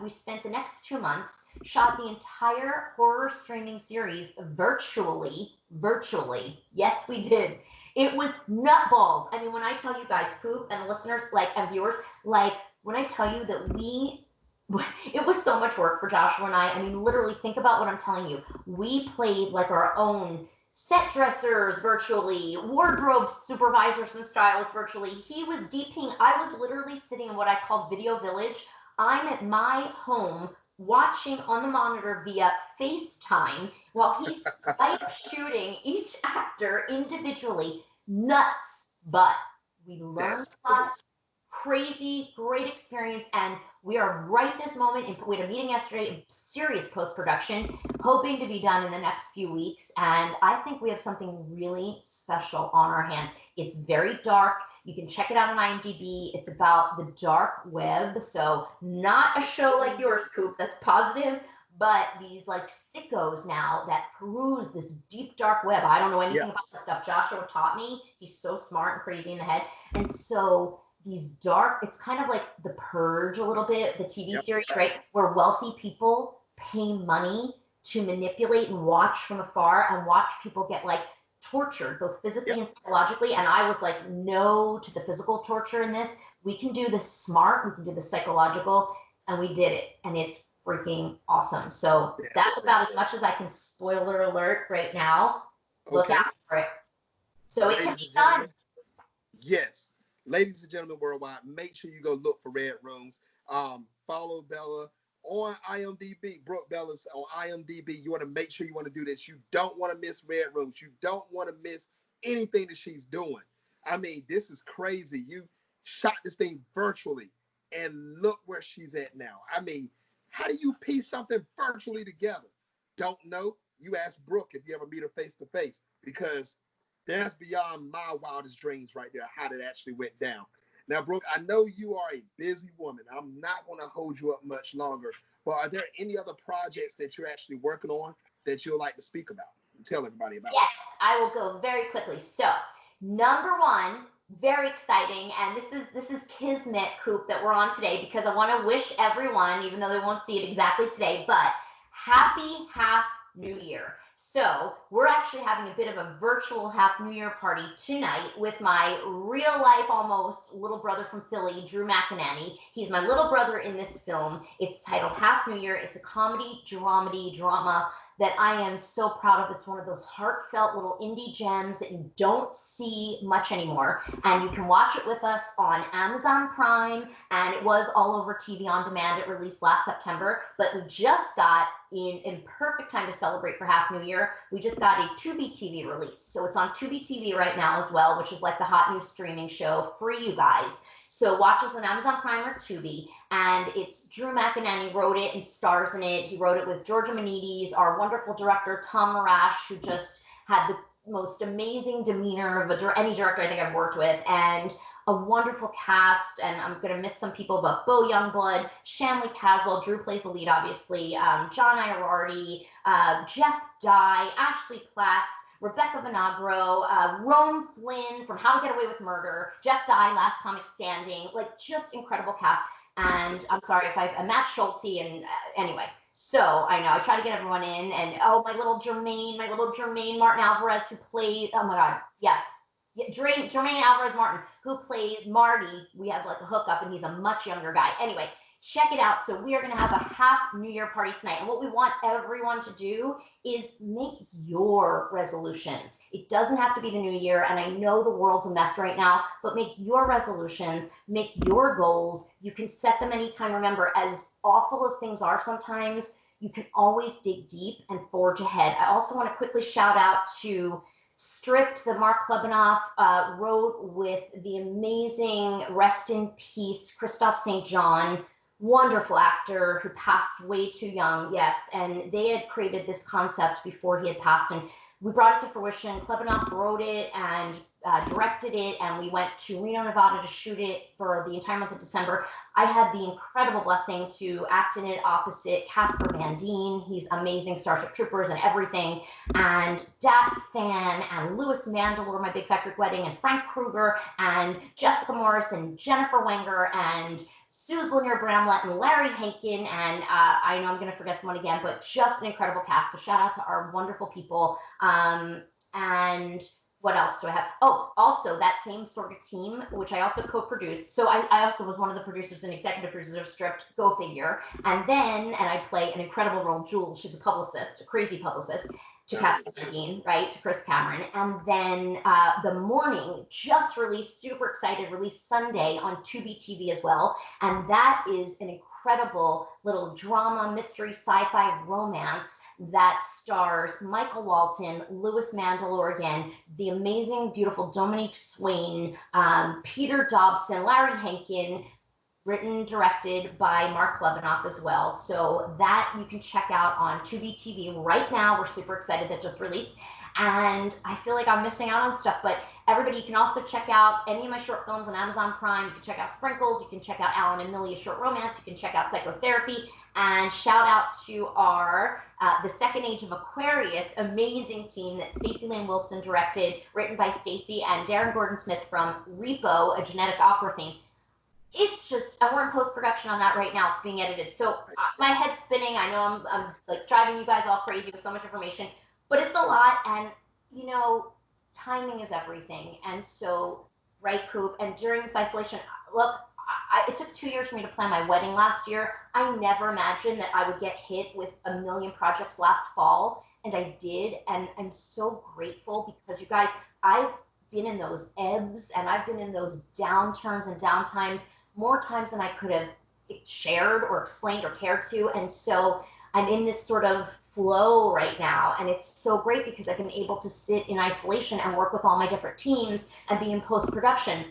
we spent the next 2 months, shot the entire horror streaming series virtually. Yes, we did. It was nutballs. I mean, when I tell you guys, Coop and listeners, and viewers, when I tell you that it was so much work for Joshua and I mean, literally think about what I'm telling you. We played like our own set dressers virtually, wardrobe supervisors and stylists virtually. He was DPing. I was literally sitting in what I called Video Village. I'm at my home watching on the monitor via FaceTime while he's Skype shooting each actor individually. Nuts, but we learned a lot. Crazy, great experience, and we are right this moment. We had a meeting yesterday in serious post-production, hoping to be done in the next few weeks, and I think we have something really special on our hands. It's very dark. You can check it out on IMDb. It's about the dark web, so not a show like yours, Coop, that's positive, but these like sickos now that peruse this deep dark web. I don't know anything about this stuff. Joshua taught me. He's so smart and crazy in the head. And so these dark, it's kind of like The Purge a little bit, the TV series, right? Where wealthy people pay money to manipulate and watch from afar and watch people get like tortured, both physically and psychologically. And I was like, no to the physical torture in this. We can do the smart, we can do the psychological, and we did it. And it's freaking awesome. So that's about as much as I can spoiler alert right now. Look out for it. So it can be done. Yes. Ladies and gentlemen worldwide, make sure you go look for Red Rooms. Follow Bella on IMDb. Brooke Bella's on IMDb. You want to make sure you want to do this. You don't want to miss Red Rooms. You don't want to miss anything that she's doing. I mean, this is crazy. You shot this thing virtually, and look where she's at now. I mean, how do you piece something virtually together? Don't know. You ask Brooke if you ever meet her face to face, because that's beyond my wildest dreams right there, how that actually went down. Now, Brooke, I know you are a busy woman. I'm not going to hold you up much longer, but are there any other projects that you're actually working on that you'd like to speak about and tell everybody about? Yes, I will go very quickly. So, number one, very exciting, and this is kismet, Coop, that we're on today, because I want to wish everyone, even though they won't see it exactly today, but happy half New Year. So we're actually having a bit of a virtual half New Year party tonight with my real life almost little brother from Philly, Drew McInerney. He's my little brother in this film. It's titled Half New Year. It's a comedy, dramedy, drama that I am so proud of. It's one of those heartfelt little indie gems that you don't see much anymore. And you can watch it with us on Amazon Prime, and it was all over TV on demand. It released last September, but we just got in perfect time to celebrate for Half New Year. We just got a Tubi TV release. So it's on Tubi TV right now as well, which is like the hot new streaming show for you guys. So watch us on Amazon Prime or Tubi, and it's Drew McInerney wrote it and stars in it. He wrote it with Georgia Manides, our wonderful director, Tom Marash, who just had the most amazing demeanor of any director I think I've worked with, and a wonderful cast. And I'm going to miss some people, but Bo Youngblood, Shanley Caswell, Drew plays the lead, obviously, John Iarardi, Jeff Dye, Ashley Platts, Rebecca Vinagro, Rome Flynn from How to Get Away with Murder, Jeff Dye, Last Comic Standing, like just incredible cast. And I'm sorry if Matt Schulte, and anyway, so I know I try to get everyone in, and my little Jermaine Martin Alvarez, who played, oh my God, yes, Jermaine Alvarez Martin, who plays Marty. We have like a hookup, and he's a much younger guy. Anyway, check it out. So we are going to have a half New Year party tonight. And what we want everyone to do is make your resolutions. It doesn't have to be the new year. And I know the world's a mess right now, but make your resolutions, make your goals. You can set them anytime. Remember, as awful as things are sometimes, you can always dig deep and forge ahead. I also want to quickly shout out to Stripped, that Mark Klebanoff wrote with the amazing, rest in peace, Christophe St. John, wonderful actor who passed way too young, yes. And they had created this concept before he had passed, and we brought it to fruition. Klebanoff wrote it and directed it, and we went to Reno, Nevada to shoot it for the entire month of December. I had the incredible blessing to act in it opposite Casper Van Dien. He's amazing, Starship Troopers and everything. And Dat Fan and Louis Mandylor, My Big Fat Greek Wedding, and Frank Krueger and Jessica Morris and Jennifer Wenger and Suze Lanier Bramlett and Larry Hankin, and I know I'm going to forget someone again, but just an incredible cast. So shout out to our wonderful people. And what else do I have? Oh, also that same sort of team, which I also co-produced. So I also was one of the producers and executive producers of Stripped, go figure. And I play an incredible role, Jules. She's a publicist, a crazy publicist, to Casper Van Dien, right, to Chris Cameron. And then The Morning just released, super excited, released Sunday on Tubi TV as well. And that is an incredible little drama, mystery, sci-fi romance that stars Michael Walton, Louis Mandylor again, the amazing, beautiful Dominique Swain, Peter Dobson, Larry Hankin, written, directed by Mark Klebanoff as well. So that you can check out on Tubi TV right now. We're super excited, that just released. And I feel like I'm missing out on stuff, but everybody, you can also check out any of my short films on Amazon Prime. You can check out Sprinkles. You can check out Alan and Millie, a short romance. You can check out Psychotherapy. And shout out to our The Second Age of Aquarius amazing team that Stacey Lane Wilson directed, written by Stacey, and Darren Gordon Smith from Repo, a genetic opera theme. It's just, we're in post-production on that right now. It's being edited. So my head's spinning. I know I'm like driving you guys all crazy with so much information, but it's a lot. And, you know, timing is everything. And so, right, Coop, and during this isolation, look, it took 2 years for me to plan my wedding last year. I never imagined that I would get hit with a million projects last fall, and I did. And I'm so grateful because, you guys, I've been in those ebbs and I've been in those downturns and downtimes more times than I could have shared or explained or cared to. And so I'm in this sort of flow right now, and it's so great because I've been able to sit in isolation and work with all my different teams and be in post-production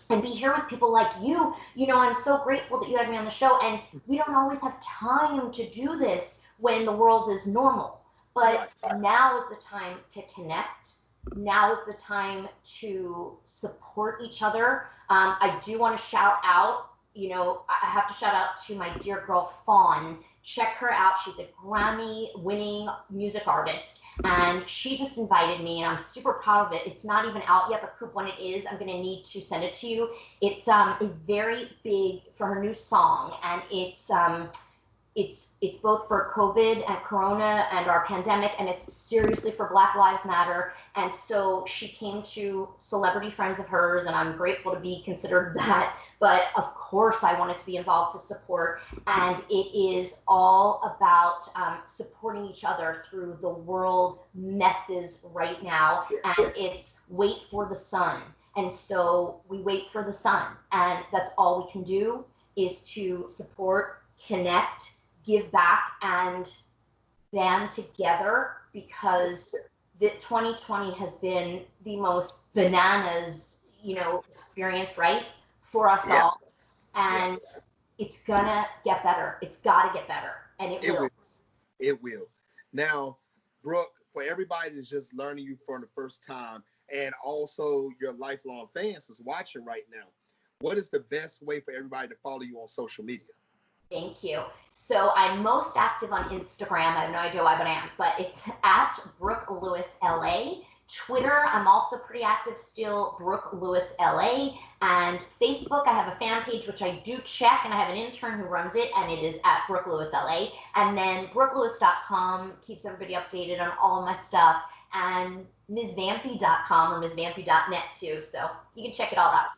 and be here with people like you. You know, I'm so grateful that you had me on the show, and we don't always have time to do this when the world is normal, but now is the time to connect. Now is the time to support each other. I do want to shout out, you know, I have to shout out to my dear girl Fawn. Check her out. She's a Grammy-winning music artist, and she just invited me, and I'm super proud of it. It's not even out yet, but Coop, when it is, I'm going to need to send it to you. It's a very big for her new song, and it's both for COVID and Corona and our pandemic, and it's seriously for Black Lives Matter. And so she came to celebrity friends of hers, and I'm grateful to be considered that. But of course, I wanted to be involved to support. And it is all about supporting each other through the world messes right now. And it's wait for the sun. And so we wait for the sun. And that's all we can do is to support, connect, give back, and band together, because the 2020 has been the most bananas, you know, experience, right, for us all. And it's gonna get better. It's gotta get better, and it will. It will. Now, Brooke, for everybody that's just learning you for the first time, and also your lifelong fans that's watching right now, what is the best way for everybody to follow you on social media? Thank you. So I'm most active on Instagram. I have no idea why, but I am. But it's at Brooke Lewis LA. Twitter, I'm also pretty active still, Brooke Lewis LA. And Facebook, I have a fan page, which I do check, and I have an intern who runs it, and it is at Brooke Lewis LA. And then brookelewis.com keeps everybody updated on all my stuff. And MsVampy.com or MsVampy.net too. So you can check it all out.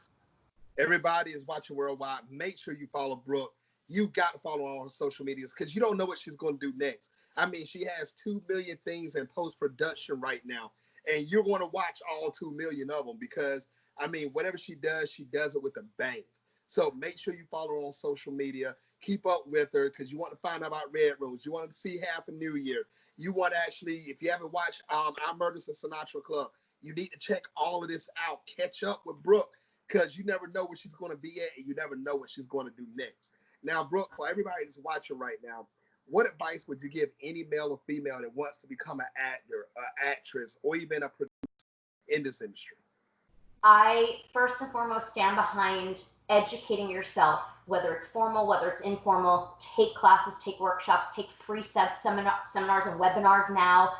Everybody is watching worldwide. Make sure you follow Brooke. You got to follow her on social medias because you don't know what she's going to do next. I mean, she has 2 million things in post-production right now, and you're going to watch all 2 million of them because, I mean, whatever she does it with a bang. So make sure you follow her on social media. Keep up with her because you want to find out about Red Rooms. You want to see Happy New Year. You want to actually, if you haven't watched Our Murders in Sinatra Club, you need to check all of this out. Catch up with Brooke because you never know where she's going to be at, and you never know what she's going to do next. Now, Brooke, for everybody that's watching right now, what advice would you give any male or female that wants to become an actor, an actress, or even a producer in this industry? I first and foremost stand behind educating yourself, whether it's formal, whether it's informal. Take classes, take workshops, take free seminars and webinars now.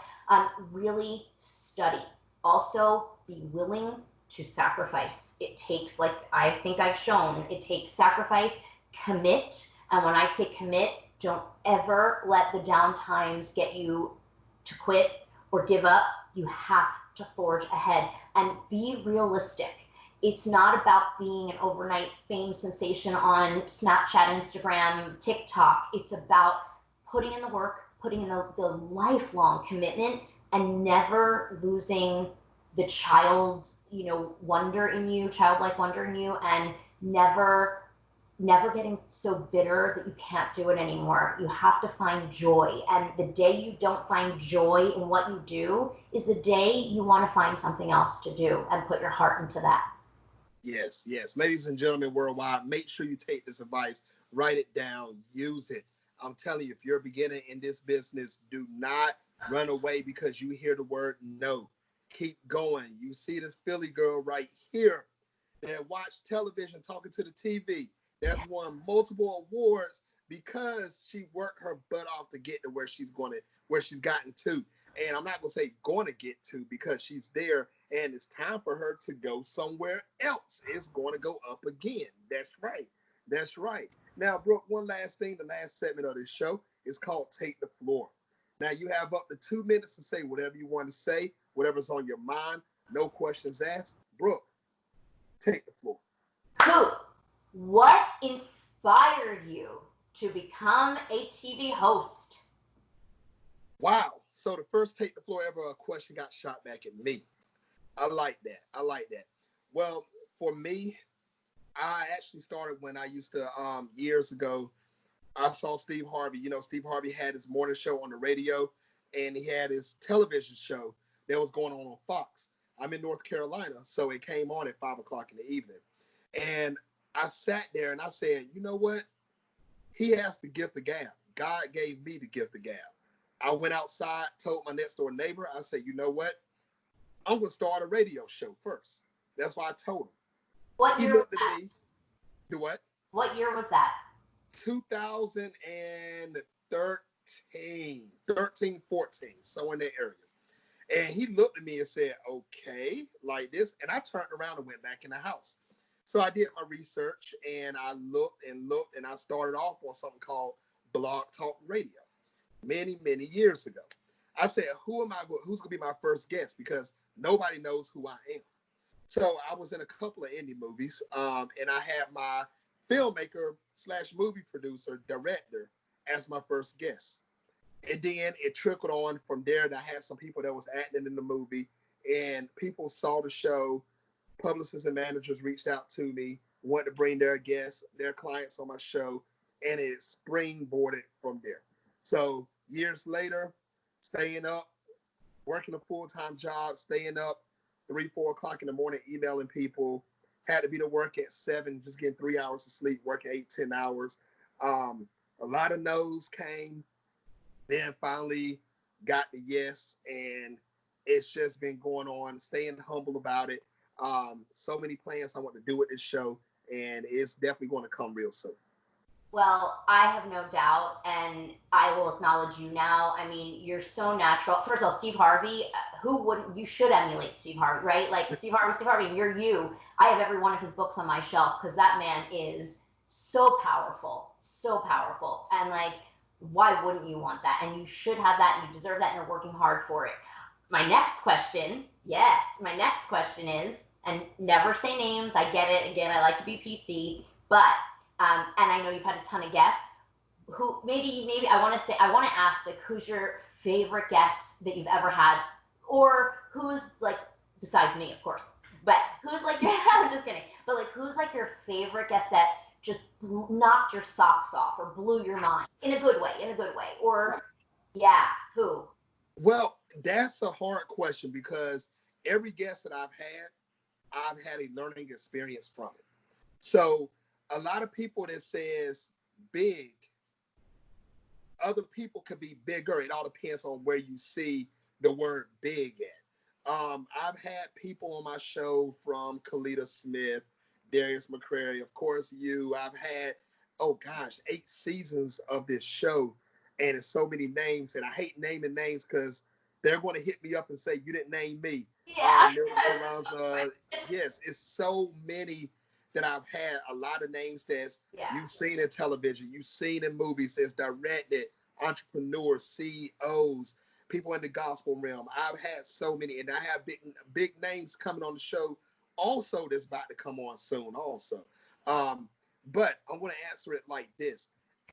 Really study. Also, be willing to sacrifice. It takes, like I think I've shown, it takes sacrifice. Commit, and when I say commit, don't ever let the down times get you to quit or give up. You have to forge ahead and be realistic. It's not about being an overnight fame sensation on Snapchat, Instagram, TikTok. It's about putting in the work, putting in the lifelong commitment, and never losing the child, wonder in you, childlike wonder in you, and never getting so bitter that you can't do it anymore. You have to find joy. And the day you don't find joy in what you do is the day you want to find something else to do and put your heart into that. Yes. Ladies and gentlemen worldwide, make sure you take this advice, write it down, use it. I'm telling you, if you're a beginner in this business, do not run away because you hear the word no. Keep going. You see this Philly girl right here that watch television talking to the TV. That's won multiple awards because she worked her butt off to get to where she's gotten to. And I'm not gonna say going to get to because she's there, and it's time for her to go somewhere else. It's going to go up again. That's right. That's right. Now, Brooke, one last thing. The last segment of this show is called Take the Floor. Now, you have up to 2 minutes to say whatever you want to say, whatever's on your mind. No questions asked. Brooke, take the floor. Coop, what inspired you to become a TV host? Wow. So the first take the floor ever question got shot back at me. I like that. I like that. Well, for me, I actually started when I used to, years ago, I saw Steve Harvey. You know, Steve Harvey had his morning show on the radio, and he had his television show that was going on Fox. I'm in North Carolina, so it came on at 5 o'clock in the evening. And I sat there and I said, you know what? He has the gift of gab. God gave me the gift of gab. I went outside, told my next door neighbor, I said, you know what? I'm going to start a radio show first. That's why I told him. What year was He looked that? at me. Do what? What year was that? 2013, 14, so in that area. And he looked at me and said, okay, like this. And I turned around and went back in the house. So I did my research and I looked and I started off on something called Blog Talk Radio many, many years ago. I said, who's going to be my first guest? Because nobody knows who I am. So I was in a couple of indie movies, and I had my filmmaker / movie producer, director as my first guest. And then it trickled on from there. And I had some people that was acting in the movie, and people saw the show. Publicists and managers reached out to me, wanted to bring their guests, their clients on my show, and it springboarded from there. So years later, staying up, working a full-time job, staying up 3, 4 o'clock in the morning, emailing people, had to be to work at 7, just getting 3 hours of sleep, working 8, 10 hours. A lot of no's came, then finally got the yes, and it's just been going on, staying humble about it. So many plans I want to do with this show, and it's definitely going to come real soon. Well, I have no doubt, and I will acknowledge you now. I mean, you're so natural. First of all, Steve Harvey, who wouldn't? You should emulate Steve Harvey, right? Like Steve Harvey, you're you. I have every one of his books on my shelf because that man is so powerful, and like, why wouldn't you want that? And you should have that, and you deserve that, and you're working hard for it. My next question is, and never say names. I get it. Again, I like to be PC, but. And I know you've had a ton of guests. Who maybe I want to ask, like, who's your favorite guest that you've ever had, or who's, like, besides me, of course, but who's like your I'm just kidding, but like who's like your favorite guest that just knocked your socks off or blew your mind in a good way, or yeah, who? Well, that's a hard question because every guest that I've had a learning experience from it. So a lot of people that says big, other people could be bigger. It all depends on where you see the word big at. I've had people on my show from Kalita Smith, Darius McCrary, of course you. I've had, 8 seasons of this show, and it's so many names, and I hate naming names because they're going to hit me up and say, you didn't name me. Yeah. Yes, it's so many that I've had, a lot of names that you've seen in television, you've seen in movies, that's directed, entrepreneurs, CEOs, people in the gospel realm. I've had so many, and I have big names coming on the show also that's about to come on soon also. But I'm going to answer it like this.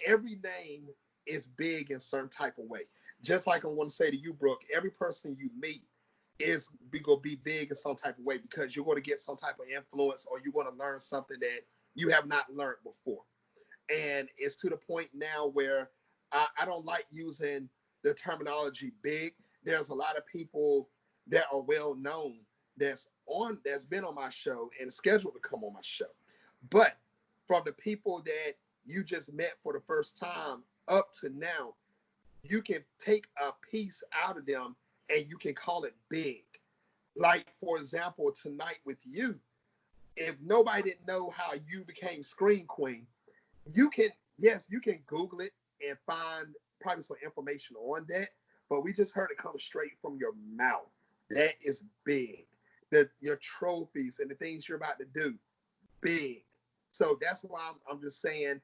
Every name is big in certain type of way. Just like I'm going to say to you, Brooke, every person you meet is going to be big in some type of way because you're going to get some type of influence or you're going to learn something that you have not learned before. And it's to the point now where I don't like using the terminology big. There's a lot of people that are well known that's been on my show and scheduled to come on my show. But from the people that you just met for the first time up to now, you can take a piece out of them and you can call it big. Like, for example, tonight with you, if nobody didn't know how you became Scream Queen, you can Yes, you can Google it and find probably some information on that, but we just heard it come straight from your mouth. That is big. Your trophies and the things you're about to do, big. So that's why I'm just saying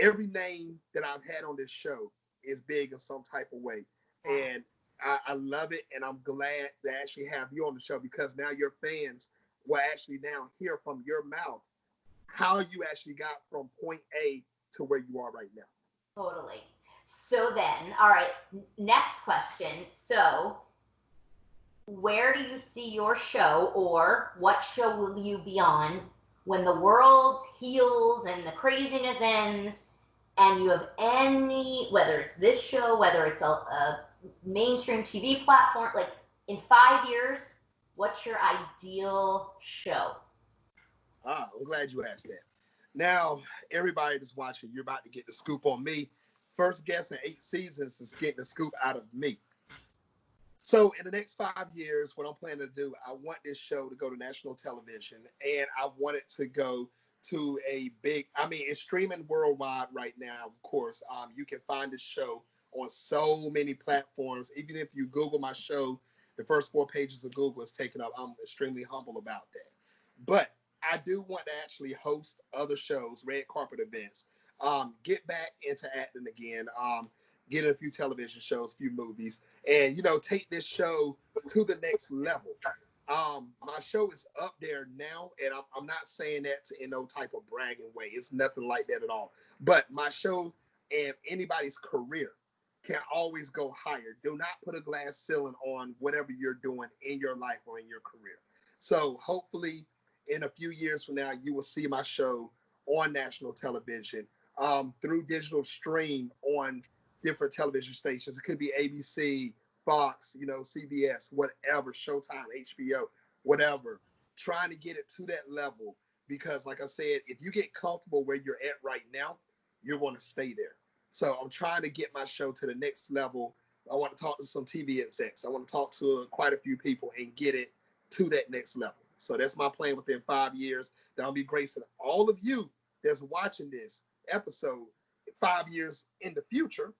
every name that I've had on this show is big in some type of way. And I love it, and I'm glad to actually have you on the show because now your fans will actually now hear from your mouth how you actually got from point A to where you are right now. Totally. So then, all right, next question. So, where do you see your show, or what show will you be on when the world heals and the craziness ends, and you have any, whether it's this show, whether it's a mainstream TV platform, like in 5 years, what's your ideal show? I'm glad you asked that. Now, everybody that's watching, you're about to get the scoop on me. First guest in 8 seasons is getting the scoop out of me. So in the next 5 years, what I'm planning to do, I want this show to go to national television, and I want it to go to a big, I mean, it's streaming worldwide right now, of course. You can find this show on so many platforms. Even if you Google my show, the first 4 pages of Google is taken up. I'm extremely humble about that. But I do want to actually host other shows, red carpet events, get back into acting again, get a few television shows, a few movies, and, you know, take this show to the next level. My show is up there now, and I'm not saying that in no type of bragging way. It's nothing like that at all. But my show and anybody's career can always go higher. Do not put a glass ceiling on whatever you're doing in your life or in your career. So hopefully in a few years from now, you will see my show on national television, through digital stream on different television stations. It could be ABC, Fox, you know, CBS, whatever, Showtime, HBO, whatever. Trying to get it to that level because, like I said, if you get comfortable where you're at right now, you're going to stay there. So I'm trying to get my show to the next level. I want to talk to some TV execs. I want to talk to quite a few people and get it to that next level. So that's my plan within 5 years. That I'll be gracing all of you that's watching this episode 5 years in the future,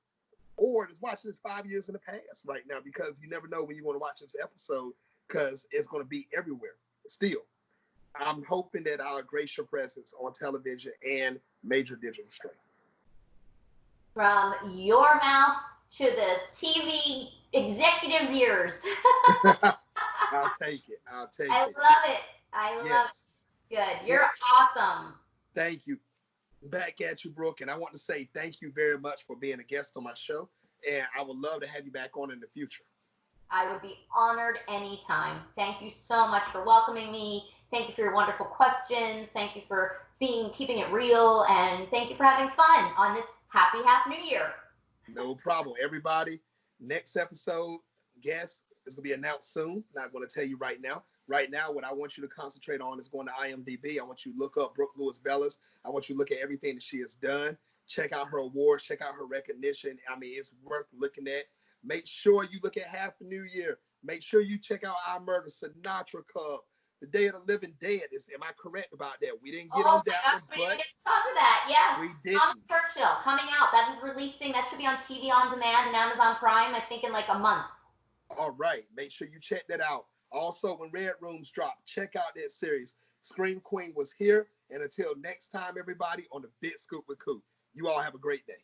or that's watching this 5 years in the past right now, because you never know when you want to watch this episode because it's going to be everywhere. Still, I'm hoping that I'll grace your presence on television and major digital stream. From your mouth to the TV executive's ears. I'll take it. I love it. I love it. Good. You're awesome. Thank you. Back at you, Brooke. And I want to say thank you very much for being a guest on my show. And I would love to have you back on in the future. I would be honored anytime. Thank you so much for welcoming me. Thank you for your wonderful questions. Thank you for keeping it real. And thank you for having fun on this happy half new year. No problem. Everybody, next episode guest is going to be announced soon. Not going to tell you right now. Right now, what I want you to concentrate on is going to IMDb. I want you to look up Brooke Lewis Bella. I want you to look at everything that she has done. Check out her awards. Check out her recognition. I mean, it's worth looking at. Make sure you look at Half a New Year. Make sure you check out I Murder, Sinatra Club, The Day of the Living Dead. Am I correct about that? We didn't get on that one, we didn't get to talk to that. Yes. We didn't. Tom Churchill coming out. That is releasing. That should be on TV on demand and Amazon Prime, I think, in like a month. All right. Make sure you check that out. Also, when Red Rooms drop, check out that series. Scream Queen was here. And until next time, everybody, on the Big Scoop with Coop, you all have a great day.